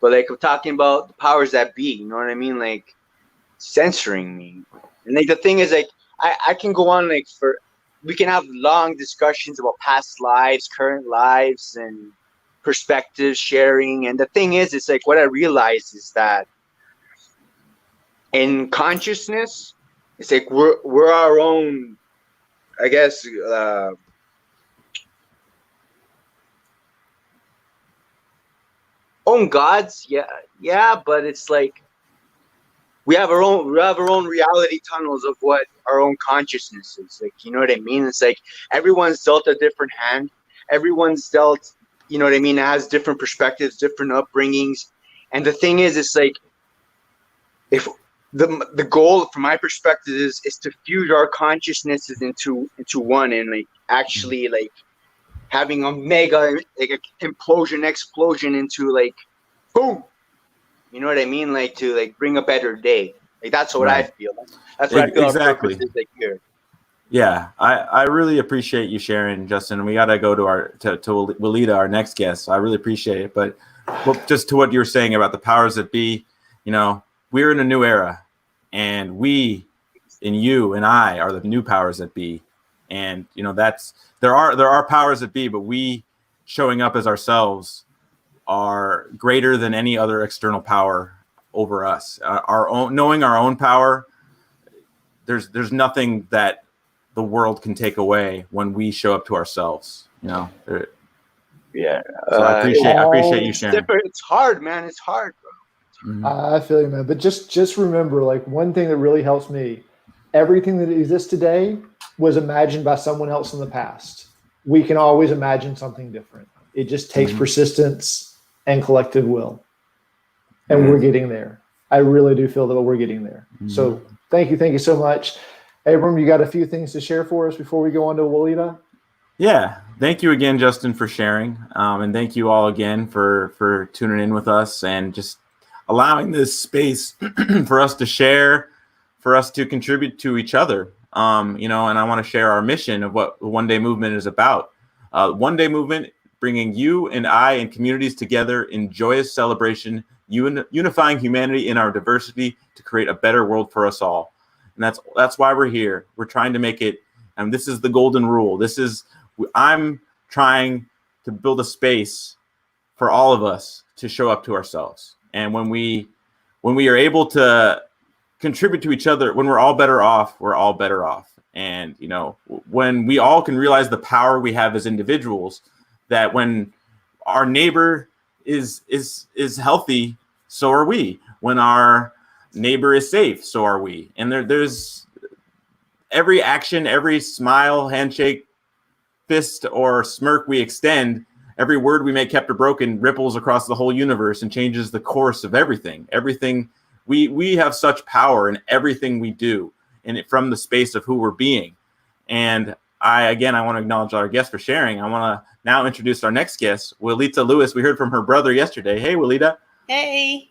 But like I'm talking about the powers that be. You know what I mean? Like censoring me. And like the thing is, like I can go on like we can have long discussions about past lives, current lives, and perspective sharing. And the thing is, it's like what I realized is that in consciousness, it's like we're our own, I guess, own gods. Yeah, but it's like we have our own reality tunnels of what our own consciousness is. Like, you know what I mean? It's like everyone's dealt a different hand. Everyone's dealt, you know what I mean, has different perspectives, different upbringings. And the thing is, it's like if the goal from my perspective is to fuse our consciousnesses into one, and like actually like having a mega like explosion into like boom. You know what I mean? Like to like bring a better day. Like that's what I feel. That's what I feel Exactly. our purpose is like here. Yeah, I really appreciate you sharing, Justin. We got to go to Willita, our next guest. So I really appreciate it. But just to what you were saying about the powers that be, you know, we're in a new era, and we, and you and I, are the new powers that be. And you know, there are powers that be, but we showing up as ourselves are greater than any other external power over us. Our own, knowing our own power, there's nothing that the world can take away when we show up to ourselves. You know. Yeah. So I appreciate you it's sharing. different. It's hard, man. It's hard, bro. Mm-hmm. I feel you, man. But just remember, like one thing that really helps me, everything that exists today was imagined by someone else in the past. We can always imagine something different. It just takes persistence and collective will. And we're getting there. I really do feel that we're getting there. So thank you so much. Abram, you got a few things to share for us before we go on to Willita? Yeah. Thank you again, Justin, for sharing. And thank you all again for tuning in with us. And just, allowing this space for us to share, for us to contribute to each other. You know, and I want to share our mission of what the One Day Movement is about. One Day Movement, bringing you and I and communities together in joyous celebration, unifying humanity in our diversity to create a better world for us all. And that's why we're here. We're trying to make it, and this is the golden rule. I'm trying to build a space for all of us to show up to ourselves. And when we are able to contribute to each other, when we're all better off, we're all better off. And, you know, when we all can realize the power we have as individuals, that when our neighbor is healthy, so are we. When our neighbor is safe, so are we. And there's every action, every smile, handshake, fist, or smirk we extend, every word we make, kept or broken, ripples across the whole universe and changes the course of everything. We have such power in everything we do, and from the space of who we're being. And I want to acknowledge our guest for sharing. I want to now introduce our next guest, Willita Lewis. We heard from her brother yesterday. Hey, Willita. Hey.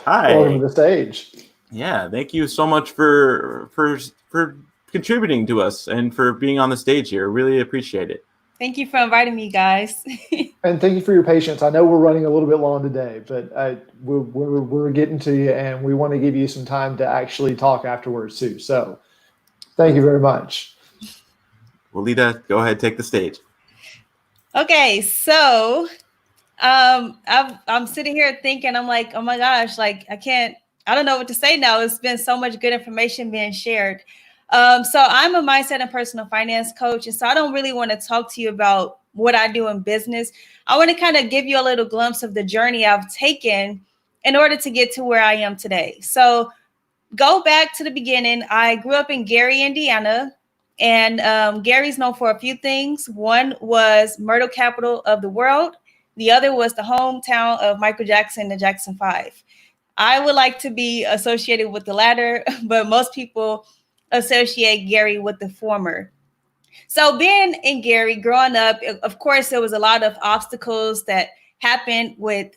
Hi. Welcome to the stage. Yeah, thank you so much for contributing to us and for being on the stage here. Really appreciate it. Thank you for inviting me, guys. And thank you for your patience. I know we're running a little bit long today, but we're getting to you, and we want to give you some time to actually talk afterwards too. So thank you very much. Willita, go ahead, take the stage. Okay, so I'm sitting here thinking, I'm like, oh my gosh, like I don't know what to say now. It's been so much good information being shared. So I'm a mindset and personal finance coach. And so I don't really want to talk to you about what I do in business. I want to kind of give you a little glimpse of the journey I've taken in order to get to where I am today. So go back to the beginning. I grew up in Gary, Indiana, and Gary's known for a few things. One was murder capital of the world. The other was the hometown of Michael Jackson, the Jackson 5. I would like to be associated with the latter, but most people associate Gary with the former. So being in Gary, growing up, of course, there was a lot of obstacles that happened with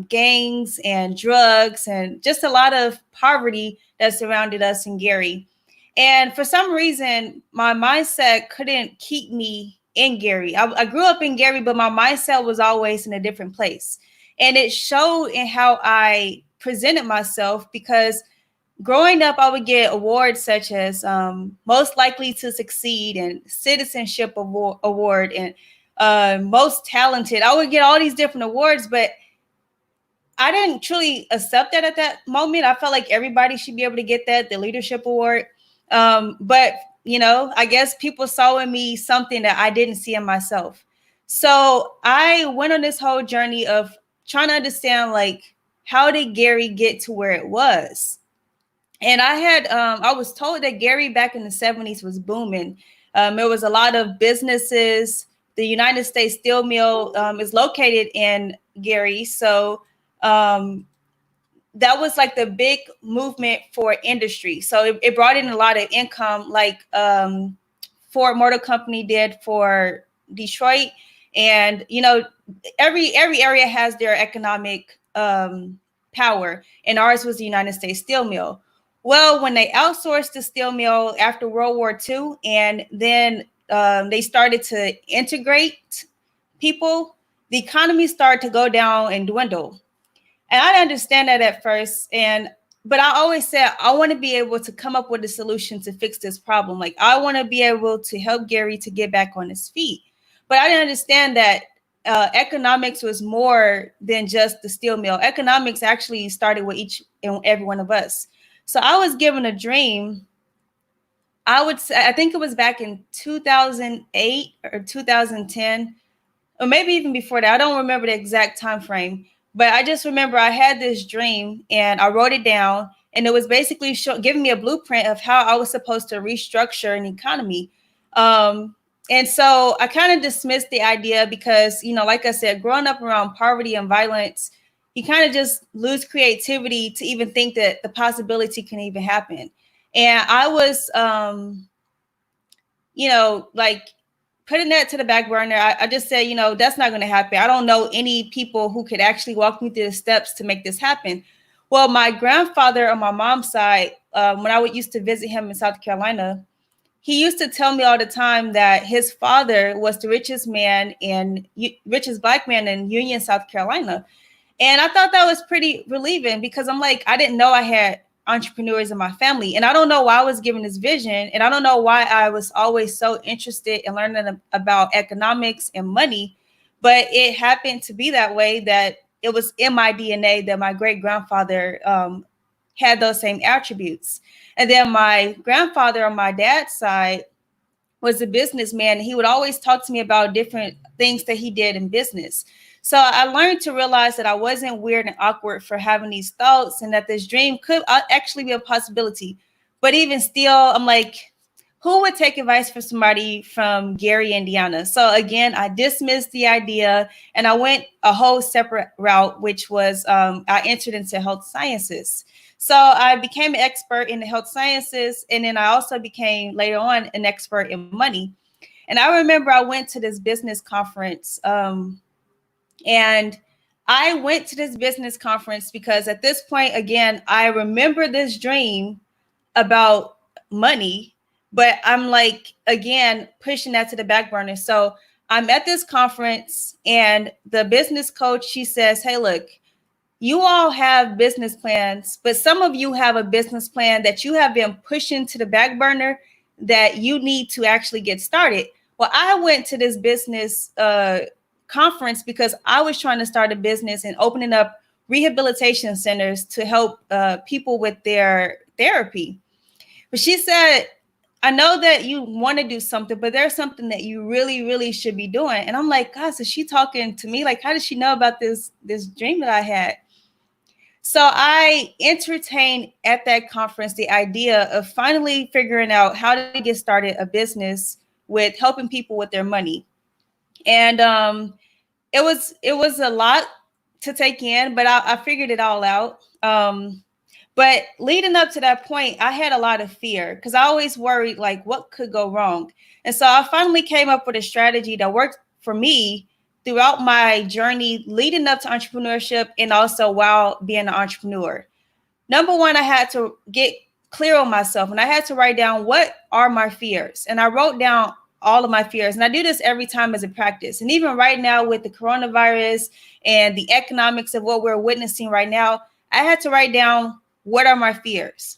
gangs and drugs and just a lot of poverty that surrounded us in Gary. And for some reason, my mindset couldn't keep me in Gary. I grew up in Gary, but my mindset was always in a different place. And it showed in how I presented myself, because growing up, I would get awards such as most likely to succeed and citizenship award and most talented. I would get all these different awards, but I didn't truly accept that at that moment. I felt like everybody should be able to get that, the leadership award. But, you know, I guess people saw in me something that I didn't see in myself. So I went on this whole journey of trying to understand, like, how did Gary get to where it was? And I was told that Gary back in the 70s was booming. There was a lot of businesses. The United States Steel Mill is located in Gary. So that was like the big movement for industry. So it brought in a lot of income, like Ford Motor Company did for Detroit. And, you know, every area has their economic power. And ours was the United States Steel Mill. Well, when they outsourced the steel mill after World War II, and then they started to integrate people, the economy started to go down and dwindle. And I didn't understand that at first. But I always said, I want to be able to come up with a solution to fix this problem. Like, I want to be able to help Gary to get back on his feet. But I didn't understand that economics was more than just the steel mill. Economics actually started with each and every one of us. So I was given a dream. I think it was back in 2008 or 2010, or maybe even before that. I don't remember the exact time frame, but I just remember I had this dream and I wrote it down, and it was basically giving me a blueprint of how I was supposed to restructure an economy. And so I kind of dismissed the idea because, you know, like I said, growing up around poverty and violence, you kind of just lose creativity to even think that the possibility can even happen. And I was, you know, like putting that to the back burner. I just said, you know, that's not going to happen. I don't know any people who could actually walk me through the steps to make this happen. Well, my grandfather on my mom's side, when I used to visit him in South Carolina, he used to tell me all the time that his father was the richest black man in Union, South Carolina. And I thought that was pretty relieving because I'm like, I didn't know I had entrepreneurs in my family. And I don't know why I was given this vision. And I don't know why I was always so interested in learning about economics and money. But it happened to be that way, that it was in my DNA that my great grandfather had those same attributes. And then my grandfather on my dad's side was a businessman. He would always talk to me about different things that he did in business. So I learned to realize that I wasn't weird and awkward for having these thoughts, and that this dream could actually be a possibility. But even still, I'm like, who would take advice from somebody from Gary, Indiana? So again, I dismissed the idea and I went a whole separate route, which was I entered into health sciences. So I became an expert in the health sciences. And then I also became later on an expert in money. And I remember I went to this business conference and I went to this business conference because at this point, again, I remember this dream about money, but I'm like, again, pushing that to the back burner. So I'm at this conference and the business coach, she says, hey, look, you all have business plans, but some of you have a business plan that you have been pushing to the back burner that you need to actually get started. Well, I went to this business conference because I was trying to start a business and opening up rehabilitation centers to help people with their therapy. But she said, I know that you want to do something, but there's something that you really, really should be doing. And I'm like, God, is she talking to me? Like, how does she know about this dream that I had? So I entertained at that conference the idea of finally figuring out how to get started a business with helping people with their money. And it was a lot to take in, but I figured it all out. But leading up to that point, I had a lot of fear because I always worried, like, what could go wrong? And so I finally came up with a strategy that worked for me throughout my journey leading up to entrepreneurship and also while being an entrepreneur. Number one, I had to get clear on myself and I had to write down what are my fears. And I wrote down all of my fears. And I do this every time as a practice. And even right now with the coronavirus and the economics of what we're witnessing right now, I had to write down what are my fears.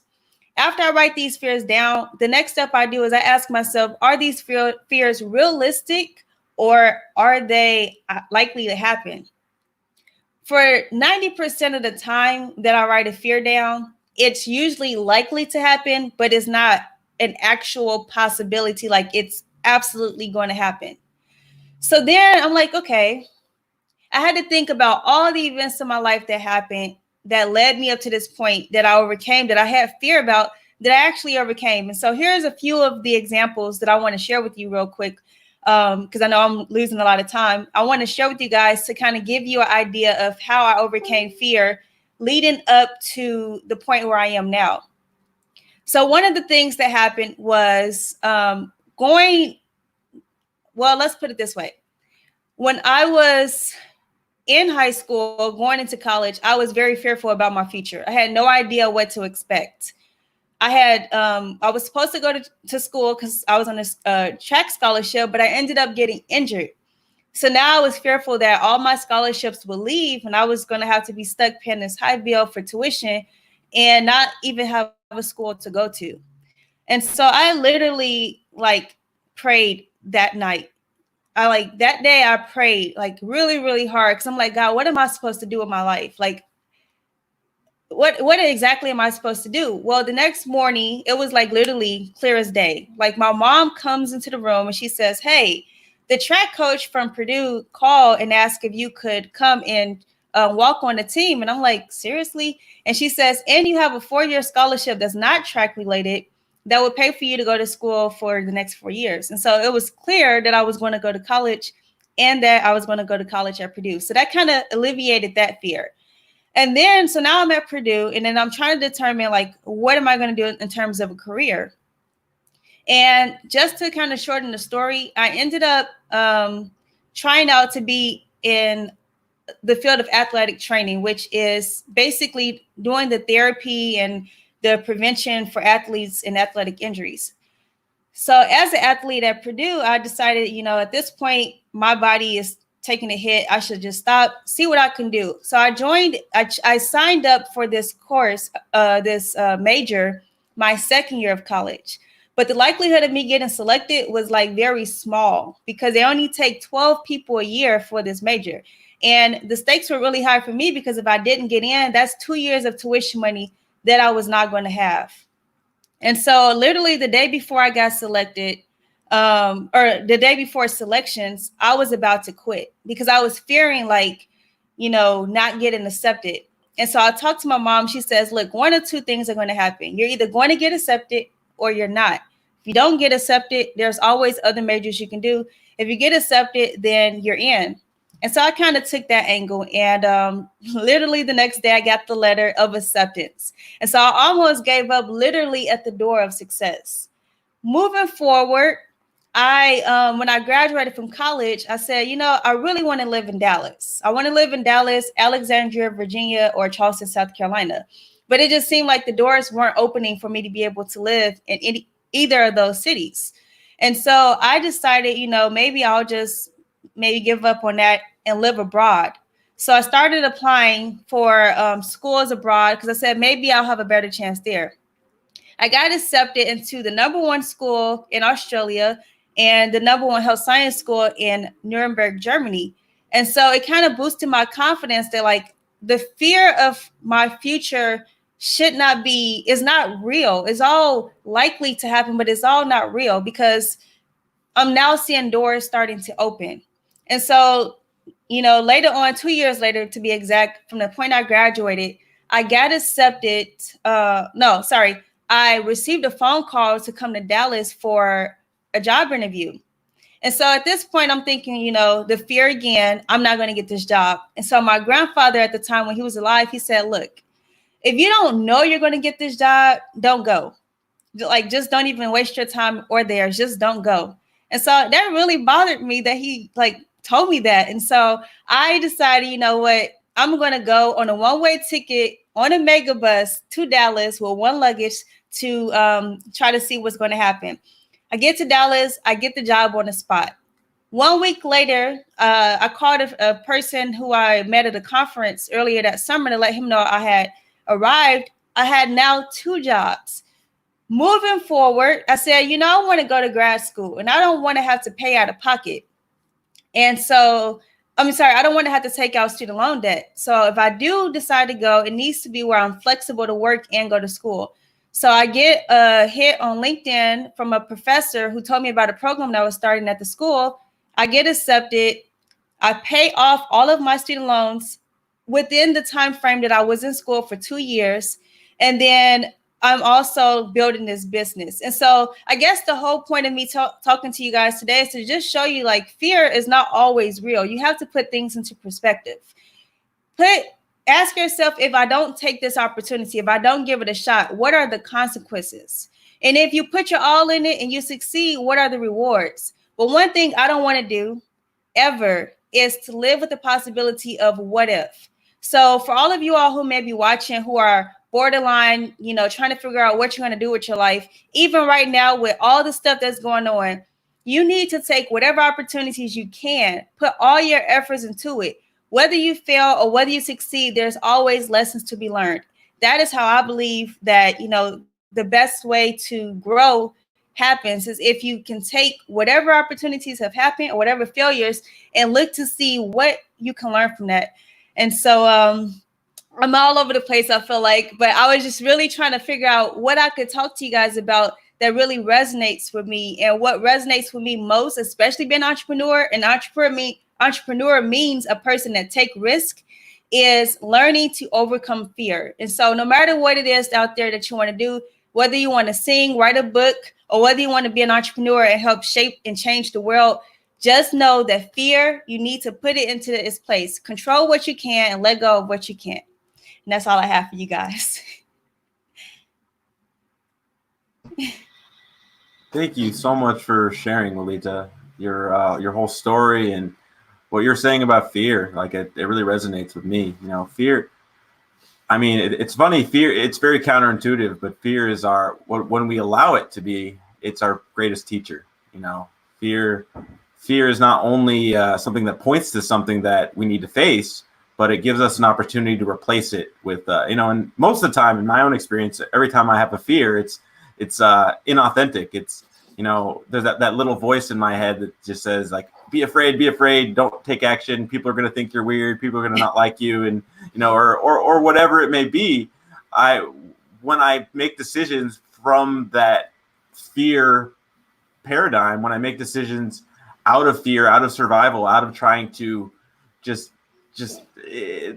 After I write these fears down, the next step I do is I ask myself, are these fears realistic or are they likely to happen? For 90% of the time that I write a fear down, it's usually likely to happen, but it's not an actual possibility, like it's absolutely going to happen. So then I'm like, okay, I had to think about all the events in my life that happened that led me up to this point that I overcame, that I had fear about, that I actually overcame. And so here's a few of the examples that I want to share with you real quick, because I know I'm losing a lot of time. I want to share with you guys to kind of give you an idea of how I overcame fear leading up to the point where I am now. So one of the things that happened was let's put it this way. When I was in high school, going into college, I was very fearful about my future. I had no idea what to expect. I was supposed to go to school because I was on a track scholarship, but I ended up getting injured. So now I was fearful that all my scholarships would leave and I was going to have to be stuck paying this high bill for tuition and not even have a school to go to. And so I literally prayed that night. That day I prayed really, really hard because I'm like, God, what am I supposed to do with my life? Like, what exactly am I supposed to do? Well, the next morning, it was literally clear as day. Like my mom comes into the room and she says, hey, the track coach from Purdue called and asked if you could come and walk on the team. And I'm like, seriously? And she says, and you have a 4-year scholarship that's not track related that would pay for you to go to school for the next 4 years. And so it was clear that I was going to go to college and that I was going to go to college at Purdue. So that kind of alleviated that fear. And then, so now I'm at Purdue and then I'm trying to determine what am I going to do in terms of a career? And just to kind of shorten the story, I ended up trying out to be in the field of athletic training, which is basically doing the therapy and the prevention for athletes and athletic injuries. So as an athlete at Purdue, I decided, at this point, my body is taking a hit. I should just stop, see what I can do. So I signed up for this course, this major, my second year of college. But the likelihood of me getting selected was like very small because they only take 12 people a year for this major. And the stakes were really high for me because if I didn't get in, that's 2 years of tuition money that I was not going to have. And so literally the day before I got selected, or the day before selections, I was about to quit because I was fearing not getting accepted. And so I talked to my mom. She says, look, one of two things are going to happen. You're either going to get accepted or you're not. If you don't get accepted, there's always other majors you can do. If you get accepted, then you're in. And so I kind of took that angle. And literally the next day I got the letter of acceptance. And so I almost gave up literally at the door of success. Moving forward, when I graduated from college, I said, I really want to live in Dallas. I want to live in Dallas, Alexandria, Virginia, or Charleston, South Carolina. But it just seemed like the doors weren't opening for me to be able to live in either of those cities. And so I decided, maybe I'll just give up on that and live abroad. So I started applying for schools abroad because I said maybe I'll have a better chance there. I got accepted into the #1 school in Australia and the #1 health science school in Nuremberg, Germany. And so it kind of boosted my confidence that the fear of my future is not real. It's all likely to happen, but it's all not real because I'm now seeing doors starting to open. And so, later on, 2 years later, to be exact, from the point I graduated, I got accepted. I received a phone call to come to Dallas for a job interview. And so at this point, I'm thinking, the fear again, I'm not going to get this job. And so my grandfather at the time when he was alive, he said, look, if you don't know you're going to get this job, don't go. Just don't even waste your time or theirs. Just don't go. And so that really bothered me that he told me that. And so I decided, you know what, I'm going to go on a one-way ticket on a mega bus to Dallas with one luggage to try to see what's going to happen. I get to Dallas, I get the job on the spot. 1 week later, I called a person who I met at a conference earlier that summer to let him know I had arrived. I had now 2 jobs. Moving forward, I said, I want to go to grad school and I don't want to have to pay out of pocket. And so, I don't want to have to take out student loan debt. So if I do decide to go, it needs to be where I'm flexible to work and go to school. So I get a hit on LinkedIn from a professor who told me about a program that was starting at the school. I get accepted. I pay off all of my student loans within the time frame that I was in school for 2 years. And then I'm also building this business. And so I guess the whole point of me talking to you guys today is to just show you fear is not always real. You have to put things into perspective. Ask yourself, if I don't take this opportunity, if I don't give it a shot, what are the consequences? And if you put your all in it and you succeed, what are the rewards? But one thing I don't want to do ever is to live with the possibility of what if. So for all of you all who may be watching who are borderline, trying to figure out what you're going to do with your life, even right now with all the stuff that's going on, you need to take whatever opportunities you can, put all your efforts into it. Whether you fail or whether you succeed, there's always lessons to be learned. That is how I believe that, the best way to grow happens is if you can take whatever opportunities have happened or whatever failures and look to see what you can learn from that. And so I'm all over the place, I feel like, but I was just really trying to figure out what I could talk to you guys about that really resonates with me. And what resonates with me most, especially being an entrepreneur, entrepreneur means a person that take risk, is learning to overcome fear. And so no matter what it is out there that you want to do, whether you want to sing, write a book, or whether you want to be an entrepreneur and help shape and change the world, just know that fear, you need to put it into its place. Control what you can and let go of what you can't. And that's all I have for you guys. Thank you so much for sharing, Willita, your whole story and what you're saying about fear, like it really resonates with me. You know, fear. I mean, it's funny. Fear. It's very counterintuitive, but fear is when we allow it to be, it's our greatest teacher. You know, fear is not only something that points to something that we need to face, but it gives us an opportunity to replace it with, you know. And most of the time, in my own experience, every time I have a fear, it's inauthentic. It's, you know, there's that little voice in my head that just says, like, be afraid, don't take action. People are going to think you're weird. People are going to not like you, and, you know, or whatever it may be. When I make decisions from that fear paradigm, when I make decisions out of fear, out of survival, out of trying to just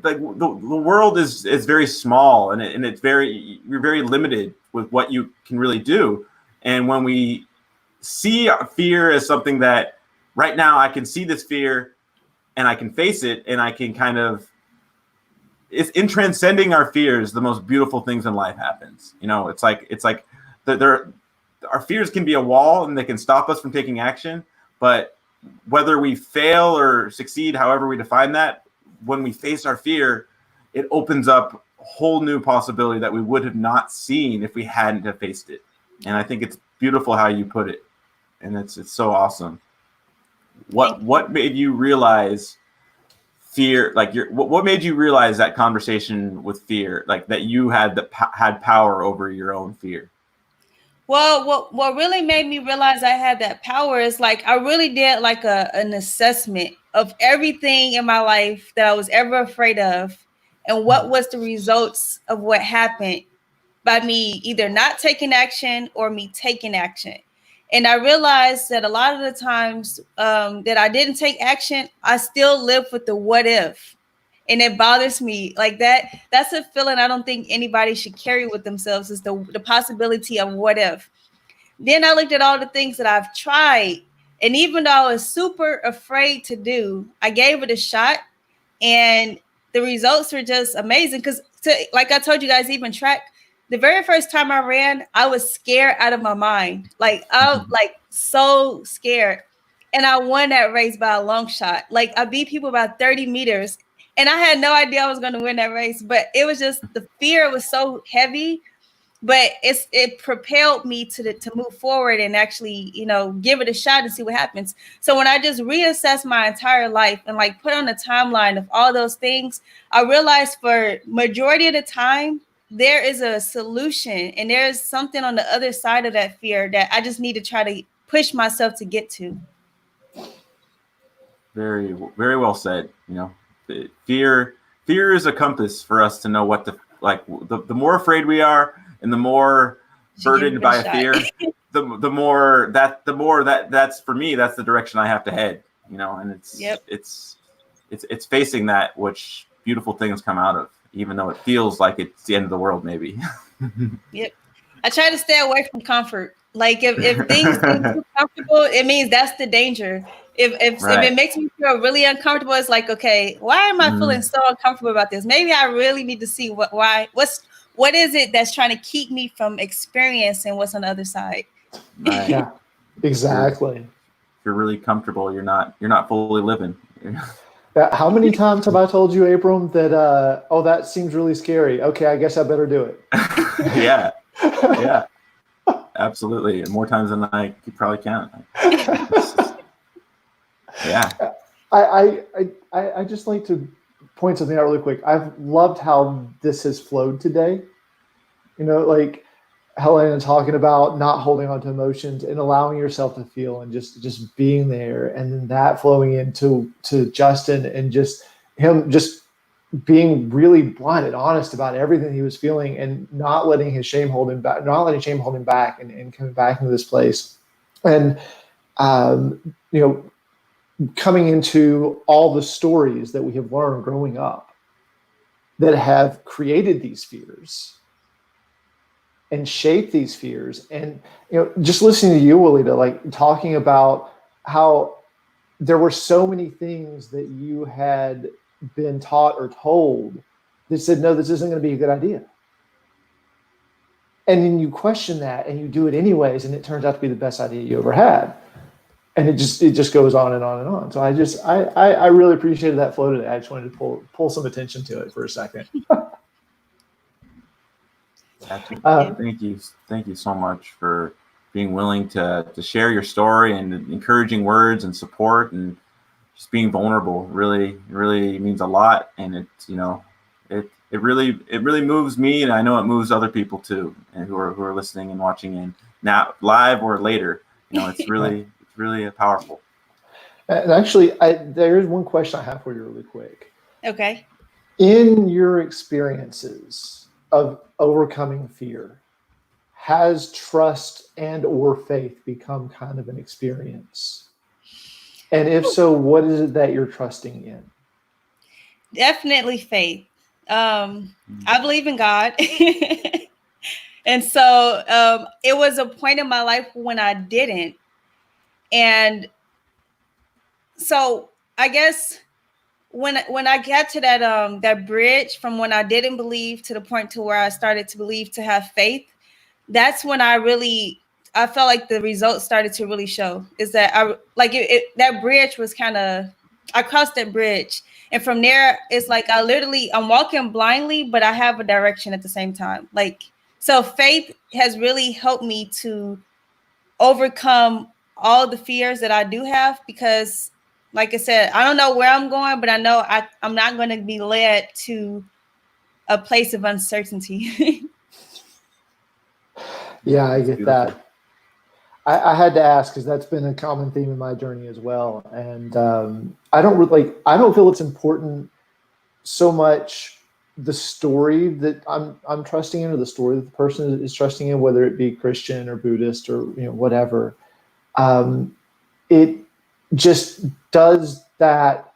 like the world is very small, and you're very limited with what you can really do. And when we see fear as something that right now I can see this fear and I can face it, and I can kind of, it's in transcending our fears, the most beautiful things in life happens. You know, it's like our fears can be a wall and they can stop us from taking action, but whether we fail or succeed, however we define that, when we face our fear, it opens up a whole new possibility that we would have not seen if we hadn't have faced it. And I think it's beautiful how you put it, and it's so awesome. What made you realize fear? Like what made you realize that conversation with fear, like that you had had power over your own fear? Well, what really made me realize I had that power is, like, I really did like an assessment of everything in my life that I was ever afraid of, and what was the results of what happened by me either not taking action or me taking action. And I realized that a lot of the times that I didn't take action, I still live with the what if. And it bothers me like that. That's a feeling I don't think anybody should carry with themselves, is the possibility of what if. Then I looked at all the things that I've tried. And even though I was super afraid to do, I gave it a shot. And the results were just amazing. Because like I told you guys, even track, the very first time I ran, I was scared out of my mind. Like, I was like so scared. And I won that race by a long shot. Like, I beat people by 30 meters. And I had no idea I was going to win that race. But it was just, the fear was so heavy. But it propelled me to move forward and actually, you know, give it a shot and see what happens. So when I just reassessed my entire life and like put on a timeline of all those things, I realized for majority of the time, there is a solution, and there is something on the other side of that fear that I just need to try to push myself to get to. Very, very well said. You know, fear is a compass for us to know what to, like, the more afraid we are, and the more burdened by a fear, the more that's for me, that's the direction I have to head, you know. And it's facing that which beautiful things come out of, even though it feels like it's the end of the world, maybe. Yep. I try to stay away from comfort. Like, if things seem too comfortable, it means that's the danger. If it makes me feel really uncomfortable, it's like, okay, why am I feeling so uncomfortable about this? Maybe I really need to see what is it that's trying to keep me from experiencing what's on the other side. Right. Yeah, exactly. If you're really comfortable, you're not fully living. How many times have I told you, Abram, that that seems really scary? Okay, I guess I better do it. Yeah. Absolutely. And more times than I could probably count. Yeah. I just like to point something out really quick. I've loved how this has flowed today. You know, like Helena talking about not holding on to emotions and allowing yourself to feel, and just being there, and then that flowing into Justin, and just him just being really blunt and honest about everything he was feeling, and not letting his shame hold him back, and coming back into this place. And you know, coming into all the stories that we have learned growing up that have created these fears and shaped these fears. And, you know, just listening to you, Willita, like talking about how there were so many things that you had been taught or told that said, no, this isn't going to be a good idea. And then you question that and you do it anyways, and it turns out to be the best idea you ever had. and it just goes on and on and on. So I really appreciated that flow today. I just wanted to pull some attention to it for a second. Thank you so much for being willing to share your story and encouraging words and support and just being vulnerable. Really means a lot, and it's it really moves me, and I know it moves other people too, and who are listening and watching in now live or later. It's really powerful. And actually, there is one question I have for you really quick. Okay. In your experiences of overcoming fear, has trust and or faith become kind of an experience? And if so, what is it that you're trusting in? Definitely faith. I believe in God. And so it was a point in my life when I didn't. And so I guess when I got to that bridge from when I didn't believe to the point to where I started to believe, to have faith, that's when I felt like the results started to really show. Is that that bridge was I crossed that bridge, and from there it's like I'm walking blindly, but I have a direction at the same time. So faith has really helped me to overcome all the fears that I do have, because like I said, I don't know where I'm going, but I know I'm not going to be led to a place of uncertainty. Yeah, I get that. I had to ask because that's been a common theme in my journey as well. And I don't feel it's important so much the story that I'm trusting in, or the story that the person is trusting in, whether it be Christian or Buddhist or whatever. It just does that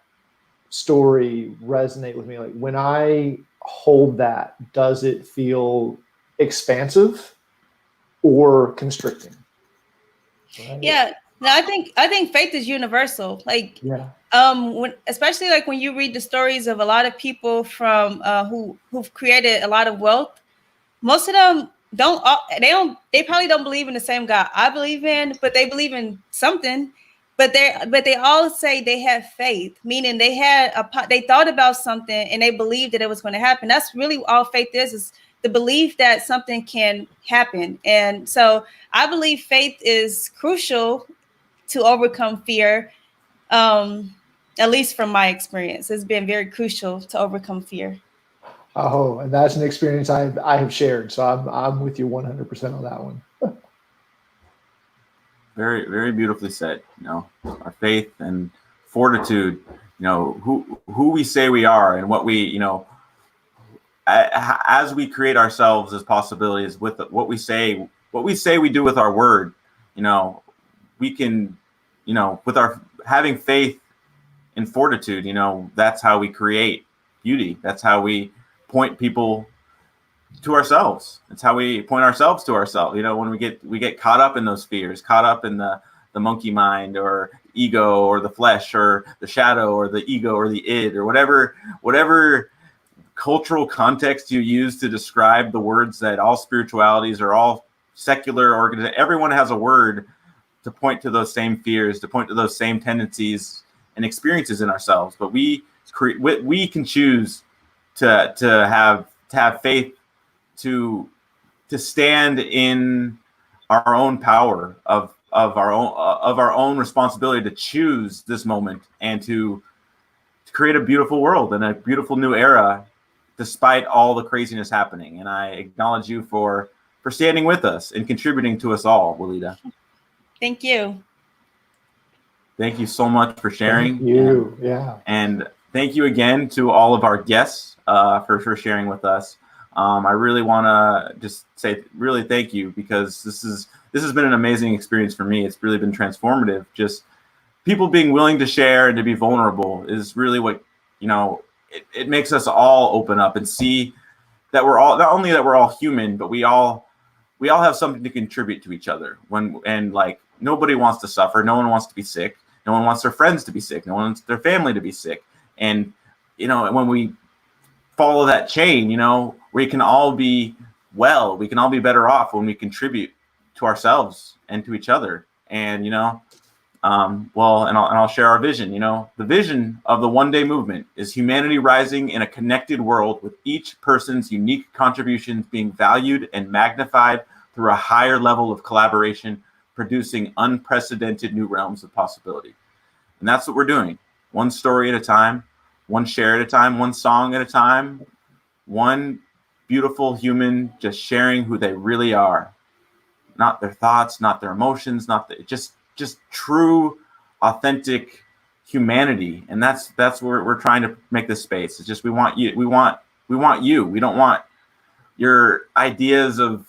story resonate with me. Like when I hold that, does it feel expansive or constricting? Right? Yeah, no, I think faith is universal. Especially like when you read the stories of a lot of people from who've created a lot of wealth, most of them they probably don't believe in the same God I believe in, but they believe in something. But they all say they have faith, meaning they thought about something and they believed that it was going to happen. That's really all faith is the belief that something can happen. And so I believe faith is crucial to overcome fear. At least from my experience, it's been very crucial to overcome fear. Oh, and that's an experience I have shared. So I'm with you 100% on that one. Very, very beautifully said. Our faith and fortitude, who we say we are, and what we, as we create ourselves as possibilities with what we say we do with our word, we can, with our having faith and fortitude, that's how we create beauty. That's how we point people to ourselves. It's how we point ourselves to ourselves. When we get caught up in those fears, caught up in the monkey mind or ego or the flesh or the shadow or the ego or the id or whatever cultural context you use to describe the words that all spiritualities or all secular organizations, everyone has a word to point to those same fears, to point to those same tendencies and experiences in ourselves. But we can choose to have faith, to stand in our own power of our own responsibility to choose this moment and to create a beautiful world and a beautiful new era despite all the craziness happening. And I acknowledge you for standing with us and contributing to us all, Willita. Thank you. Thank you so much for sharing. Thank you. And thank you again to all of our guests for sharing with us. I really want to just say really thank you, because this has been an amazing experience for me. It's really been transformative. Just people being willing to share and to be vulnerable is really what, it makes us all open up and see that we're all, not only that we're all human, but we all have something to contribute to each other. Nobody wants to suffer. No one wants to be sick. No one wants their friends to be sick. No one wants their family to be sick. And, when we follow that chain, we can all be well. We can all be better off when we contribute to ourselves and to each other. And, Well, and I'll share our vision. You know, the vision of the One Day movement is humanity rising in a connected world with each person's unique contributions being valued and magnified through a higher level of collaboration, producing unprecedented new realms of possibility. And that's what we're doing. One story at a time, one share at a time, one song at a time, one beautiful human just sharing who they really are. Not their thoughts, not their emotions, just true, authentic humanity. And that's where we're trying to make this space. It's just we want you. We want you. We don't want your ideas of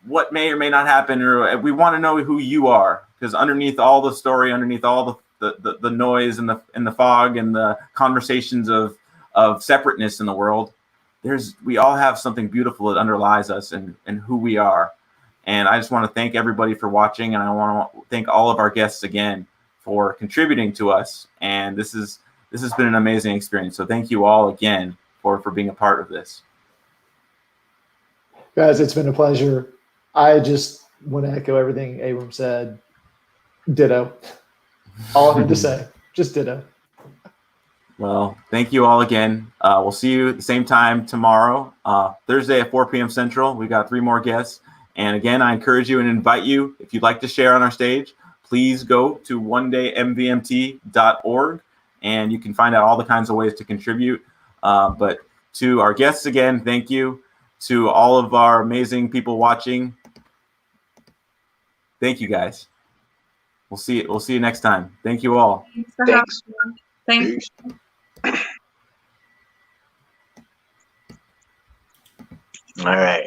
what may or may not happen, or we want to know who you are, because underneath all the story, underneath all the noise and the fog and the conversations of separateness in the world, we all have something beautiful that underlies us and who we are. And I just want to thank everybody for watching, and I want to thank all of our guests again for contributing to us. And this has been an amazing experience. So thank you all again for being a part of this. Guys, it's been a pleasure. I just want to echo everything Abram said. Ditto. All I have to say, just ditto. Well, thank you all again. We'll see you at the same time tomorrow, Thursday at 4 p.m. Central. We've got 3 more guests. And again, I encourage you and invite you, if you'd like to share on our stage, please go to onedaymvmt.org, and you can find out all the kinds of ways to contribute. But to our guests again, thank you. To all of our amazing people watching, thank you guys. We'll see you next time. Thank you all. Thanks. Thanks. All right.